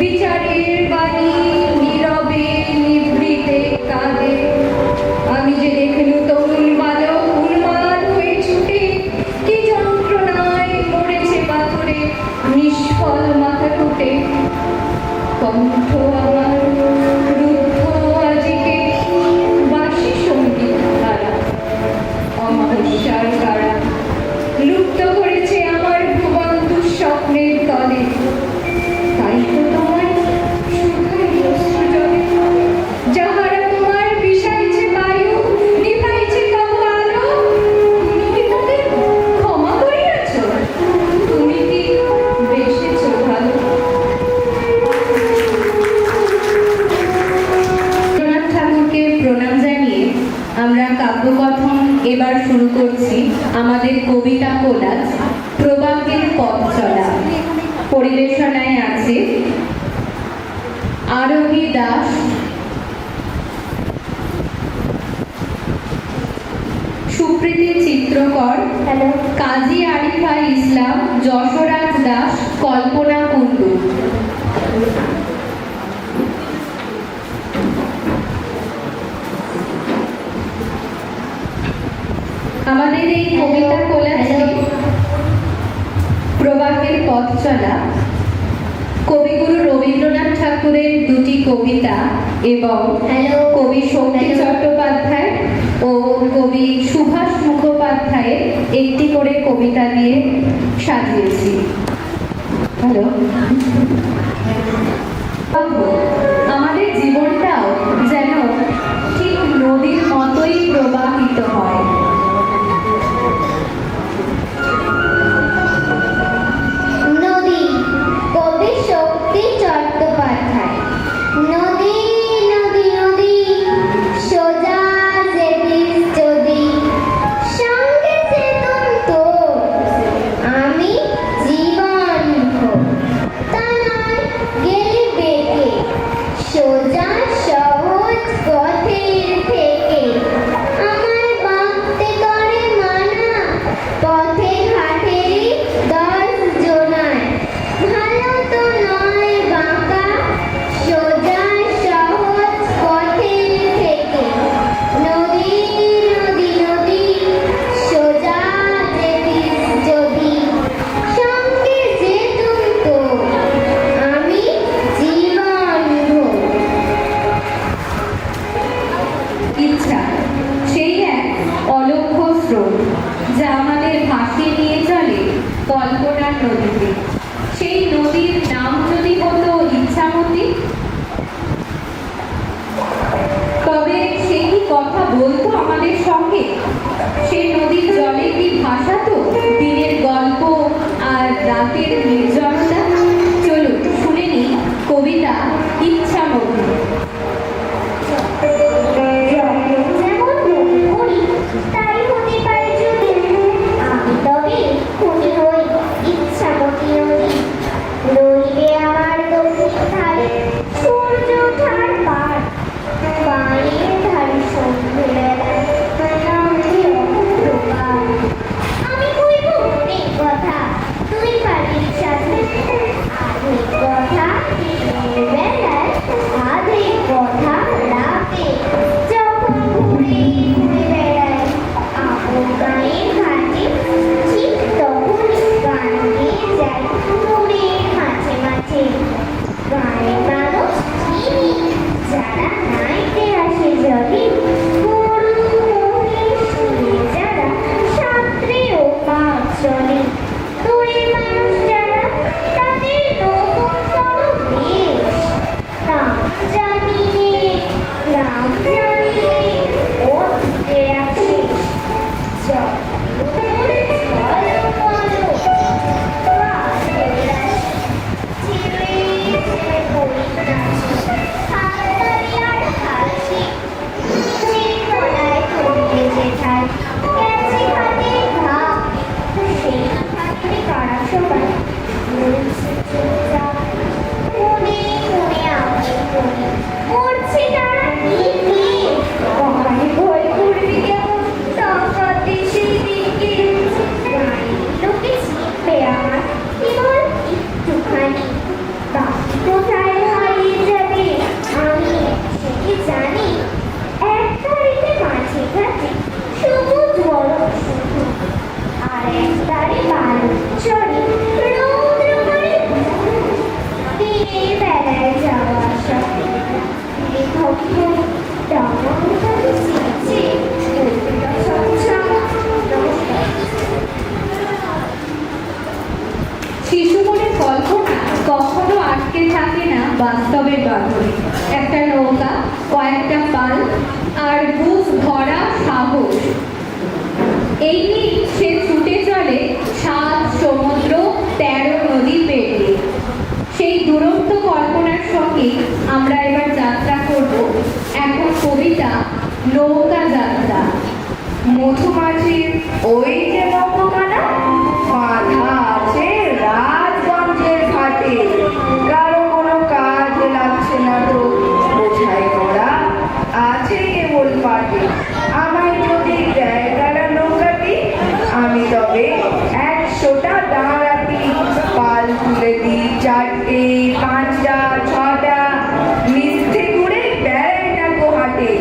বিচারের বাণী নীরবে নিভৃতে কাঁদে। আমি যে দেখলু তরুণ বালক উন্মাদ হয়ে ছুটে কি যন্ত্রণায় মরেছে পাথরে নিষ্ফল মাথা টুটে। কণ্ঠ আমার রুদ্ধ আজিকে বাসি সঙ্গীত ধারা, অমাবস্যার কারা লুপ্ত করেছে আমার ভুবন দুঃস্বপ্নের তলে। তাই তো তোমায় শুধাই অশ্রু জলে, যাহারা তোমার বিষাইছে বায়ু নিভাইছে তব আলো। তুমি কি তাদের ক্ষমা করিয়াছ? তুমি কি বেসেছ ভালো? রবীন্দ্রনাথ ঠাকুরকে প্রণাম জানিয়ে আমরা কাব্যকথন এবার শুরু করছি আমাদের কবিতা কোলাজ প্রবাহের পথ চলা। পরিবেশনায় আছে আরোহী দাস, সুপ্রীতি চিত্রকর, কাজী আরিফা ইসলাম, যশোরাজ দাস, কল্পনা কুণ্ডু। আমাদের এই কবিতা কোলাজে প্রবাহের পথ চলা কবিগুরু রবীন্দ্রনাথ ঠাকুরের দুটি কবিতা এবং কবি শক্তি চট্টোপাধ্যায় ও কবি সুভাষ মুখোপাধ্যায়ের একটি করে কবিতা দিয়ে সাজিয়েছি। হ্যালো, আমাদের জীবনটাও যেন ঠিক নদীর মতোই প্রবাহিত হয়। নদী, কবি শক্তি চট্টোপাধ্যায়। নদী নদী নদী সোজা যেতিস যদি, সঙ্গে যেতুম তোর আমি জীবন ভোর। তা নয় গেলি বেঁকে সোজা সহজ পথের থেকে। আমায় বাঁকতে করে মানা পথে ঘাটেরই 10 জনায়। ভালো তো নয় বাঁকা সোজা সহজ পথের থেকে। নদী নদী নদী সোজা যেতিস যদি, সঙ্গে যেতুম তোর আমি জীবন ভোর। ইচ্ছা সেই এক অলক্ষ্য স্রোত যা আমাদের ভাসিয়ে নিয়ে চলে কল্পনার নদীতে। সেই নদীর নাম যদি হতো ইচ্ছামতি, তবে সে কি কথা বলতো আমাদের সঙ্গে? সেই নদীর জলে কি ভাসাতো দিনের গল্প আর রাতের নির্জনতা? চলুন শুনে নিই কবিতা ইচ্ছামতি। যেমন করি তাই হতে পারে যদি, আমি তবে খুনি হই ইচ্ছামতি নদী। রইবে আমার দক্ষিণ ধারে সূর্য ওঠার পার, বাঁয়ের ধারে সন্ধে বেলায় নামবে অন্ধকার। থাকে না বাস্তবের বাঁধনে। একটা নৌকা, কয়েকটা পাল আর বুক ভরা সাহস, এই নিয়ে সে ছুটে চলে 7 সমুদ্র 13 নদী পেরিয়ে। সেই দুরন্ত কল্পনার সঙ্গে আমরা এবার যাত্রা করব এখন কবিতা নৌকা যাত্রা। মধুমাছির ওই যে নৌকাখানা বাঁধা আছে রাজগঞ্জের ঘাটে, কারো কোনো কাজ লাগছে না তো, বোঝাই করা আছে কেবল পাটে। আমায় যদি দেয় তারা নৌকাটি, আমি তবে 100টা দাঁড়াতি, পাল তুলে দিই 4টে 5টা 6টা, মিথ্যে ঘুরে বেড়াই না গো হাটে।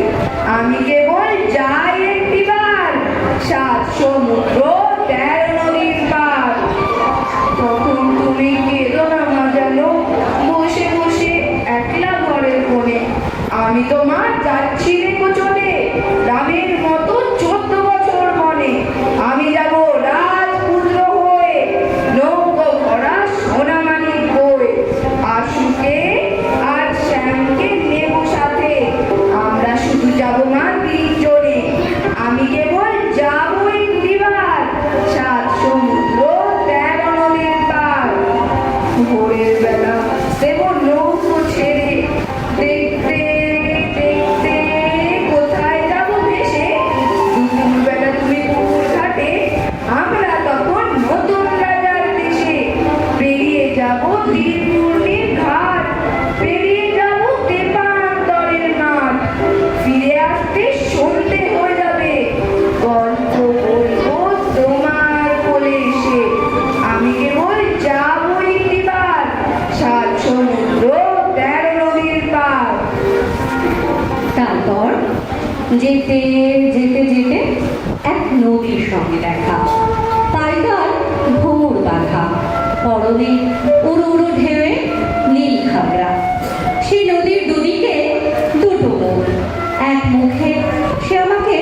আমি কেবল যাই একটিবার 7 সমুদ্র 13 নদীর পার। তখন তুমি কেঁদো না মা জানো, বসে বসে একলা ঘরের কোণে। আমি তোমার যাচ্ছি রে কোচনে, রামের মতো 14 বছর মনে। আমি যাব রাজপুত্র হয়ে, নৌকো ভরা সোনা মানিক বয়ে। আশুকে আর শ্যামকে নেব সাথে, আমরা শুধু যাব মা 3 জনে। আমি কেবল যাব একটিবার 7 সমুদ্র 13 নদীর পার। ভোরের বেলা দেব নৌকো ছেড়ে, দেখতে দেখতে কোথায় যাব ভেসে। দুপুর বেলা তুমি পুকুর ঘাটে, আমরা তখন নতুন রাজার দেশে। পেরিয়ে যাব তীরপূর্ণির ঘাট, পেরিয়ে যাব তেপান্তরের মাঠ। ফিরে আসতে সন্ধে হয়ে যাবে, গল্প বলবো তোমার কোলে এসে। আমি কেবল যাব একটিবার 7 সমুদ্র 13 নদীর পার। তারপর যেতে যেতে যেতে এক নদীর সঙ্গে দেখা, তাই তার ঘুমুর বাঁধা, পরনে উড়ো উড়ো ঢেউয়ে নীল খাগড়া। সেই নদীর দুদিকে দুটো মুখ, এক মুখে সে আমাকে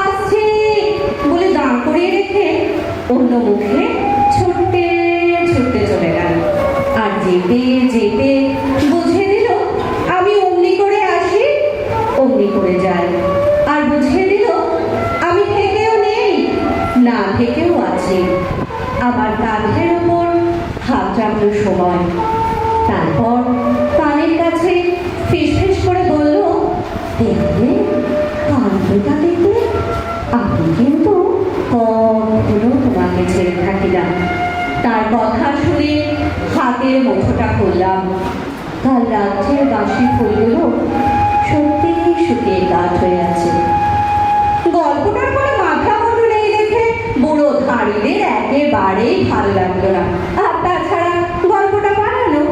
আসছে বলে দাঁড় করিয়ে রেখে অন্য মুখে ছুটতে ছুটতে চলে গেল। আর যেতে যেতে বুঝিয়ে দিল আমি অমনি করে আসি অমনি করে যাই, আর বুঝিয়ে দিল আমি থেকেও নেই না থেকেও আছি। আমার কাঁধের উপর হাত রাখলো সময়। তারপর কানের কাছে ফিসফিস করে বলল, দেখবে কান্দটা দেখবে, আমি কিন্তু কখনো তোমাকে ছেড়ে থাকি না। তার কথা শুনে হাতের মুঠোটা খুললাম। কাল রাত্রের বাসি ফুলগুলো সত্যি শুকিয়ে কাঠ হয়ে আছে। গল্পটার কোনো মাথা মুন্ডু নেই দেখে বুড়ো ধাড়িদের একেবারেই ভালো লাগলো না। আর তাছাড়া গল্পটা বানানো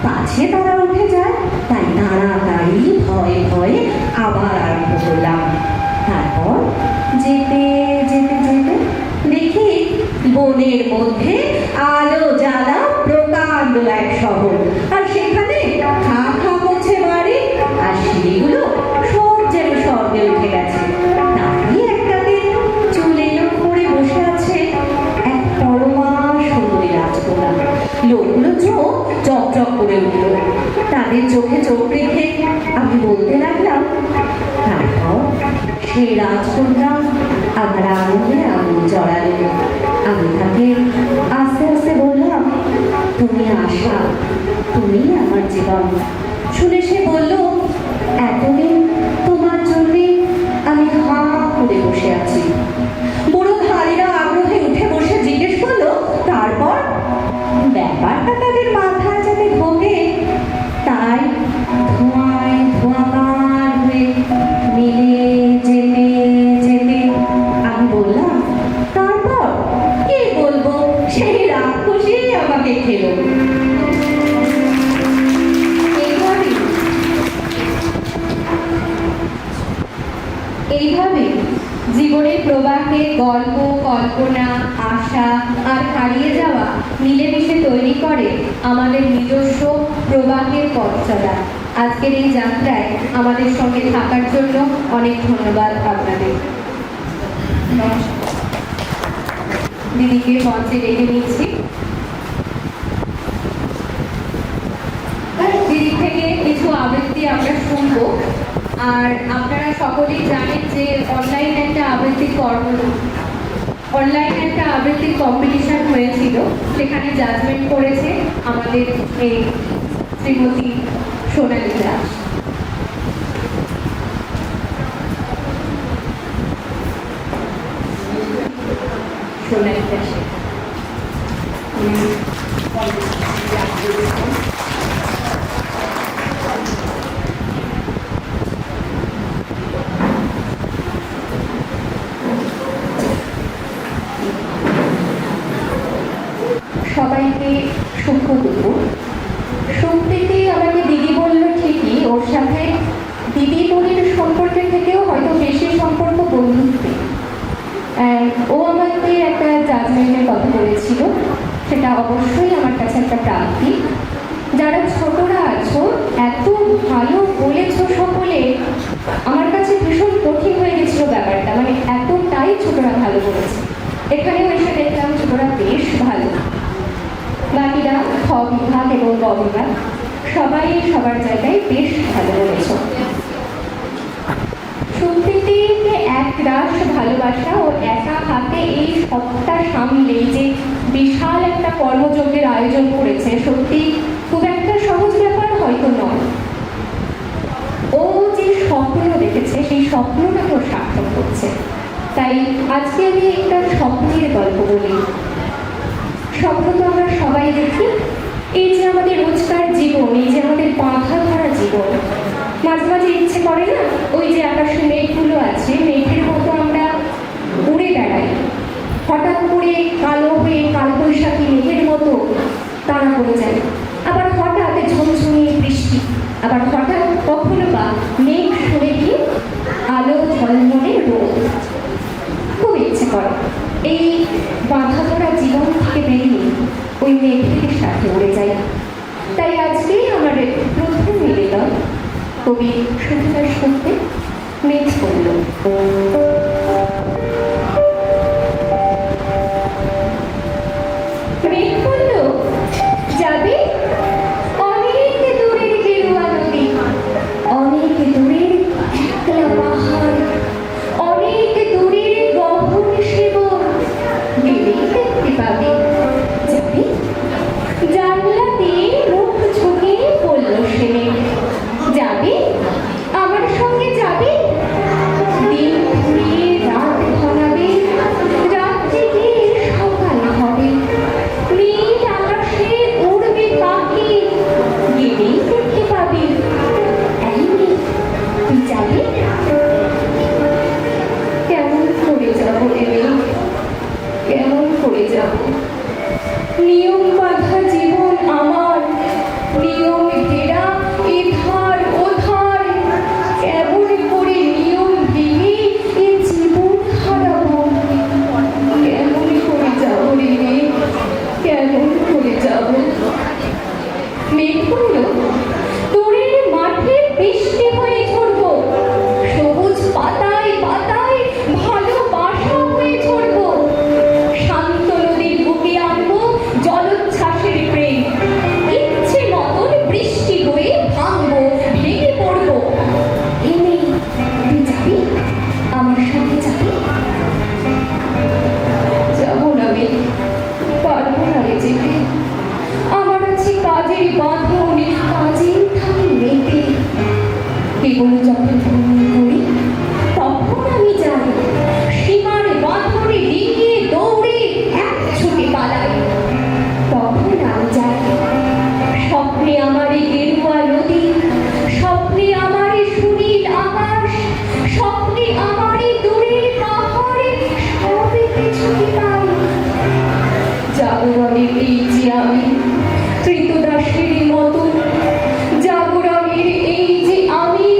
পাছে তারা উঠে যায়, তাই তাড়াতাড়ি ভয়ে ভয়ে আবার আরম্ভ করলাম। তারপর যেতে যেতে যেতে দেখি বনের মধ্যে আলো জ্বালা প্রকাণ্ড এক শহর, আর সেখানে খা খা করছে বাড়ি, আর সিঁড়িগুলো সব যেন স্বর্গে উঠে গেছে। তারই একটাতে চুলে করে বসে আছে এক পরমা সুন্দরী রাজকন্যা। লোকগুলো চোখ চকচক করে উঠল, তাদের চোখে চোখ রেখে আমি বলতে লাগলাম। তারপর সেই রাজকন্যা আমার আঙুলে আঙুল জড়ালেন। আমি তাকে আস্তে আস্তে বললাম, তুমি আশা, তুমি আমার জীবন। শুনে সে বলল, এতদিন তোমার জন্যে আমি হাঁ করে বসে আছি। বুড়ো ধারীরা আগ্রহে উঠে বসে জিজ্ঞেস করলো, তারপর ব্যাপারটা তাদের মাথায় যাতে ঢোকে, তাই ধোঁয়ায় ধোঁয়াকার হয়ে মিলে যেতে যেতে আমি বললাম, তারপর কি বলবো, সেই রাক্ষসী আমাকে খেলো। এইভাবে জীবনের প্রবাহে গল্প, কল্পনা, আশা আর হারিয়ে যাওয়া মিলেমিশে তৈরি করে আমাদের নিজস্ব প্রবাহের পথ চলা। আজকের এই যাত্রায় আমাদের সঙ্গে থাকার জন্য অনেক ধন্যবাদ আপনাদের। দিদিকে মঞ্চে ডেকে নিচ্ছি। আমরা শুনবো। আর আপনারা সকলেই জানেন যে অনলাইনে একটা আবৃত্তির কম্পিটিশন হয়েছিল, সেখানে জাজমেন্ট করেছে আমাদের এই শ্রীমতী সোনালী দাস। সোনালী দাস সবাইকে শুভ দুপুর। সম্প্রীতি আমাকে দিদি বলল ঠিকই, ওর সাথে দিদি বোনের সম্পর্কের থেকেও হয়তো বেশি সম্পর্ক বন্ধুত্বে। ও আমাকে একটা জাজমেন্টের কথা বলেছিল, সেটা অবশ্যই আমার কাছে একটা প্রাপ্তি। যারা ছোটরা আছো, এত ভালো বলেছো সকলে, আমার কাছে ভীষণ কঠিন হয়ে গেছিল ব্যাপারটা, মানে এতটাই ছোটরা ভালো বলেছে। এখানেও এসে দেখলাম ছোটরা বেশ ভালো। বাকিরা খ বিভাগ এবং গ বিভাগ সবাই সবার জায়গায় বেশ ভালো বলেছ। সম্প্রীতিকে এক রাস ভালোবাসা ও একা হাতে এই সবটা সামলে যে বিশাল একটা কর্মযজ্ঞের আয়োজন করেছে, সত্যি খুব একটা সহজ ব্যাপার হয়তো নয়। ও যে স্বপ্ন দেখেছে, সেই স্বপ্নটাকেও সার্থক করছে। তাই আজকে আমি একটা স্বপ্নের গল্প বলি। স্বপ্ন তো আমরা সবাই দেখি। এই যে আমাদের রোজকার জীবন, এই যে আমাদের বাঁধা ধরা জীবন, মাঝে মাঝে ইচ্ছে করে না, ওই যে আকাশে মেঘগুলো আছে, মেঘের মতো আমরা উড়ে বেড়াই। হঠাৎ করে কালো হয়ে কালবৈশাখী মেঘের মতো তারা পড়ে যায়, আবার হঠাৎ ঝমঝমিয়ে বৃষ্টি, আবার হঠাৎ কখনো বা মেঘ সরে গিয়ে আলো ঝলমলে রোদ। খুব ইচ্ছে করে এই বাঁধা ধরা জীবন থেকে বেরিয়ে ওই মেঘের সাথে উড়ে যায়। তাই আজকেই আমার প্রথম নিবেদন কবি সুবিধার শুনতে মেঘ পড়ল। মেঘ পড়ল যাবে অনেক দূরের গেরুয়া নদী, অনেক দূরের একলা পাহাড়, অনেক দূরের গহন শিবন, গেলেই দেখতে পাবে। যাবে জানলা দিয়ে মুখ ঝুঁকিয়ে বলল সে মেঘ, যাবে আমার সঙ্গে যাবে। দিন ঘুরিয়ে রাত ঘনাবে, রাত্রে গিয়ে সকাল হবে, নীল আকাশে উড়বে পাখি, গেলেই দেখতে পাবে। এই মেঘ, তুই যাবে? কেমন করে যাব রে মেঘ, কেমন করে যাব? নিয়ম বাঁধা জীবন আমার, নিয়ম ঘেরা এধার ওধার, কেমন করে নিয়ম ভেঙে এ জীবন হারাবো? কেমন করে যাব রে মেঘ, কেমন করে যাব? মেঘ বলল, দূরের মাঠে বৃষ্টি হয়ে ঝরবো, সবুজ পাতায় পাতায় ভালোবাসা হয়ে ঝরবো, শান্ত নদীর বুকে আনবো জলোচ্ছ্বাসের প্রেম, ইচ্ছে মতন বৃষ্টি হয়ে ভাঙবো, ভেঙে পড়বো। এই মেঘ, তুই যাবি? আমার সঙ্গে যাবি? যাবো না মেঘ, পারবো না রে যেতে। আমার আছে কাজের বাঁধন, কাজে থাকি মেতে। কেবল যখন ঘুমিয়ে পড়ি তখন আমি যাই, সীমার বাঁধনে ডিঙিয়ে দৌড়ে এক ছুটে পালাই। তখন আমি যাই, স্বপ্নে আমারই গেরুয়া নদী, স্বপ্নে আমারই সুনীল আকাশ, স্বপ্নে আমারই দূরের পাহাড়ে, সবে কিছুকে পাই। জাগরণে পেয়েছি আমি কৃতদাসের মতন, জাগরণের এই যে আমি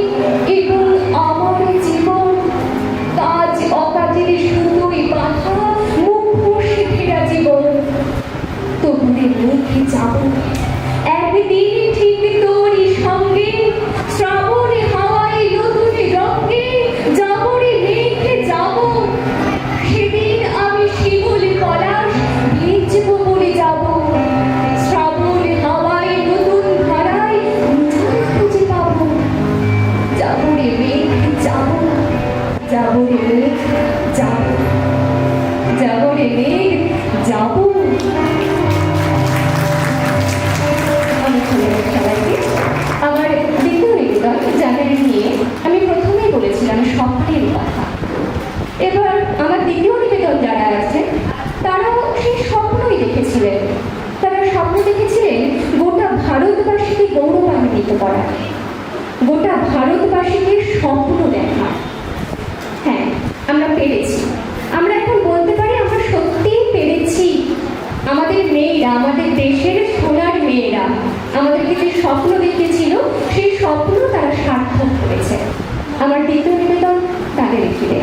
এবং আমার জীবন, কাজ অকাজের সুতোয় বাঁধা মুখোশ ঘেরা জীবন। তবুরে মেঘে যাব একদিন ঠিক তোরই সঙ্গে, শ্রাবণ হাওয়ায় নতুন রঙে যাবো রে মেঘে যাব। সেদিন আমি শিমুল পলাশ ভিজবো বলে যাব, শ্রাবণ হাওয়ায় নতুন ধারায় খুঁজে পাবো। প্রতিষ্ঠিত করা, গোটা ভারতবাসীকে স্বপ্ন দেখা। হ্যাঁ, আমরা পেরেছি। আমরা এখন বলতে পারি আমরা সত্যিই পেরেছি। আমাদের মেয়েরা, আমাদের দেশের সোনার মেয়েরা আমাদেরকে যে স্বপ্ন দেখিয়েছিল, সেই স্বপ্ন তারা সার্থক করেছে। আমার দ্বিতীয় নিবেদন তাদের ঘিরে।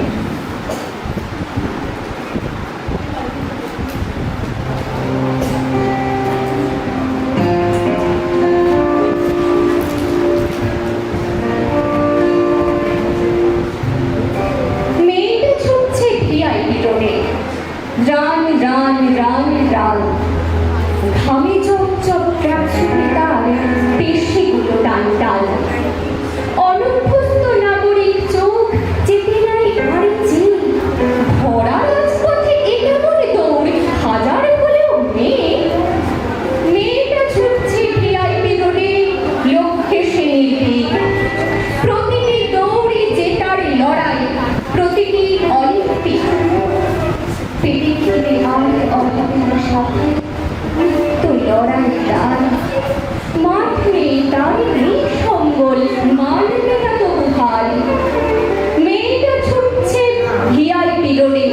মেয়েটা ছুটছে ভিআইপি রোডে, রান রান রান রান, ঘামে চপ চপ ট্রাকসুটে তার পেশিগুলো টান টান। অনভ্যস্ত নাগরিক চোখ চেপে নাই আর চিন, ভরা রাজপথে এটা বলে দৌড়, হাজার হলেও মেয়ে। মেয়েটা ছুটছে ভিআইপি রোডে, লক্ষ্যে সে নির্ভীক। প্রতিটি দৌড়ে জেতার লড়াই, প্রতিটি অলিম্পিক। পেটে খেলে আর অভাবের সাথে তো লড়াই তার। মাঠ নেই তাই নেই সম্বল, মানবে না তবু হার। মেয়েটা ছুটছে ভিআইপি রোডে,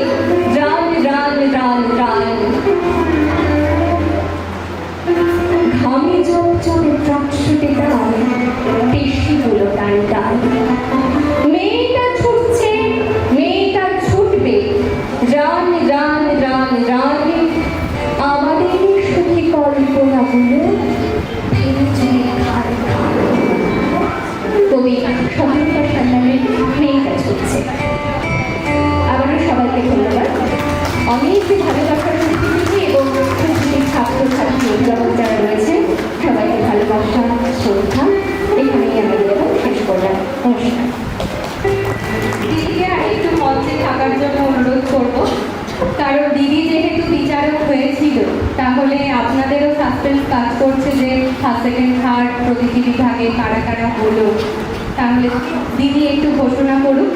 রান রান রান রান। ঘামে চড়ে ট্রাকসুটে তার পেশিগুলো টান টান। মেয়েটা ছুটছে, মেয়েটা ছুটবে, রান রান রান রান। আমাদের সুখী কল্পনাগুলো ভেঙে চুরে ঘাড় ঘাড়। কবি স্বতন্ত্র সান্যালের মেয়েটা ছুটছে। আবারও সবাইকে ধন্যবাদ। অনেক ভালোবাসার প্রতিনিধি এবং ছাত্রছাত্রী অভিভাবক যারা রয়েছেন, সবাইকে ভালোবাসা, শ্রদ্ধা। এখানেই আমি শেষ করলাম। নমস্কার। দিদিকে একটু মঞ্চে থাকার জন্য অনুরোধ করব, কারণ দিদি যেহেতু বিচারক হয়েছিল, তাহলে আপনাদেরও সাসপেন্স কাজ করছে যে ফার্স্ট সেকেন্ড থার্ড প্রতিটি বিভাগে কারা কারা হলো। তাহলে দিদি একটু ঘোষণা করুন।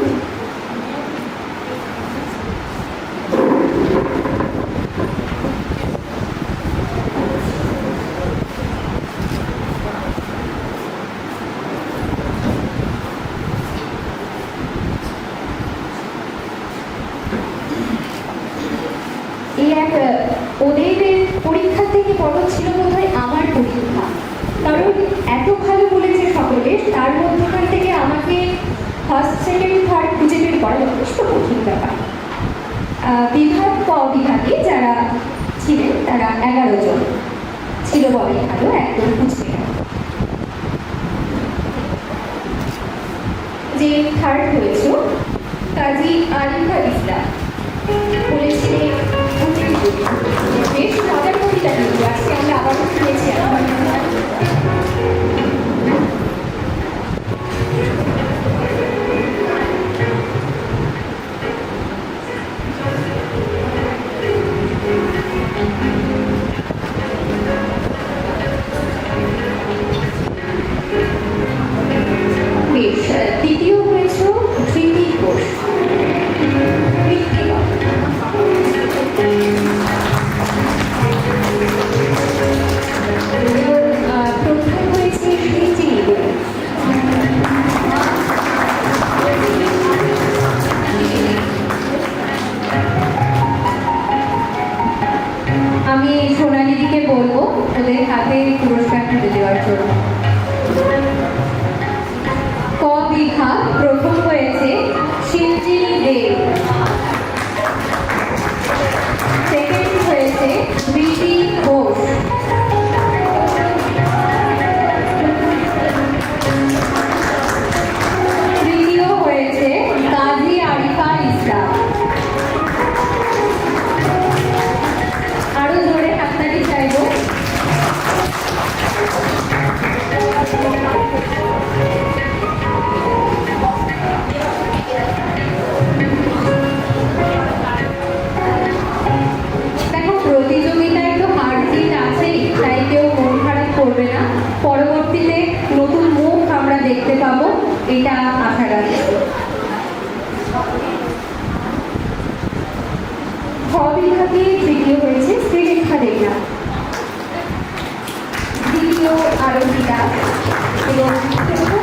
ওদের পরীক্ষা থেকে বড় ছিল বোধহয় আমার পরীক্ষা, কারণ এত ভালো বলেছে সকলে। তার মধ্যখান থেকে আমাকে ফার্স্ট সেকেন্ড থার্ড খুঁজে বের করা যথেষ্ট কঠিন ব্যাপার। বিভাগ ক বিভাগে যারা ছিলেন তারা 11 জন ছিল বলে ভালো, একদম বুঝতে গেল। যে থার্ড হয়েছে কাজী আরিফা ইসলাম, বলেছিলেন বেশ মজার কবিতা কিন্তু আজকে আমরা আবারও শুনেছি। বেশ, দ্বিতীয় হয়েছে ধৃতি ঘোষ। প্রথম হয়েছে সৃষ্টি। আমি সোনালিদিকে বলবো ওদের হাতে পুরস্কার তুলে দেওয়ার জন্য। ক বিভাগ প্রথম হয়েছে শিবজিনী দেব, সেকেন্ড হয়েছে ধৃতি ঘোষ, তৃতীয় হয়েছে কাজী আরিফা ইসলাম। আরো জোরে হাততালি চাইব। মালতী দাস এবং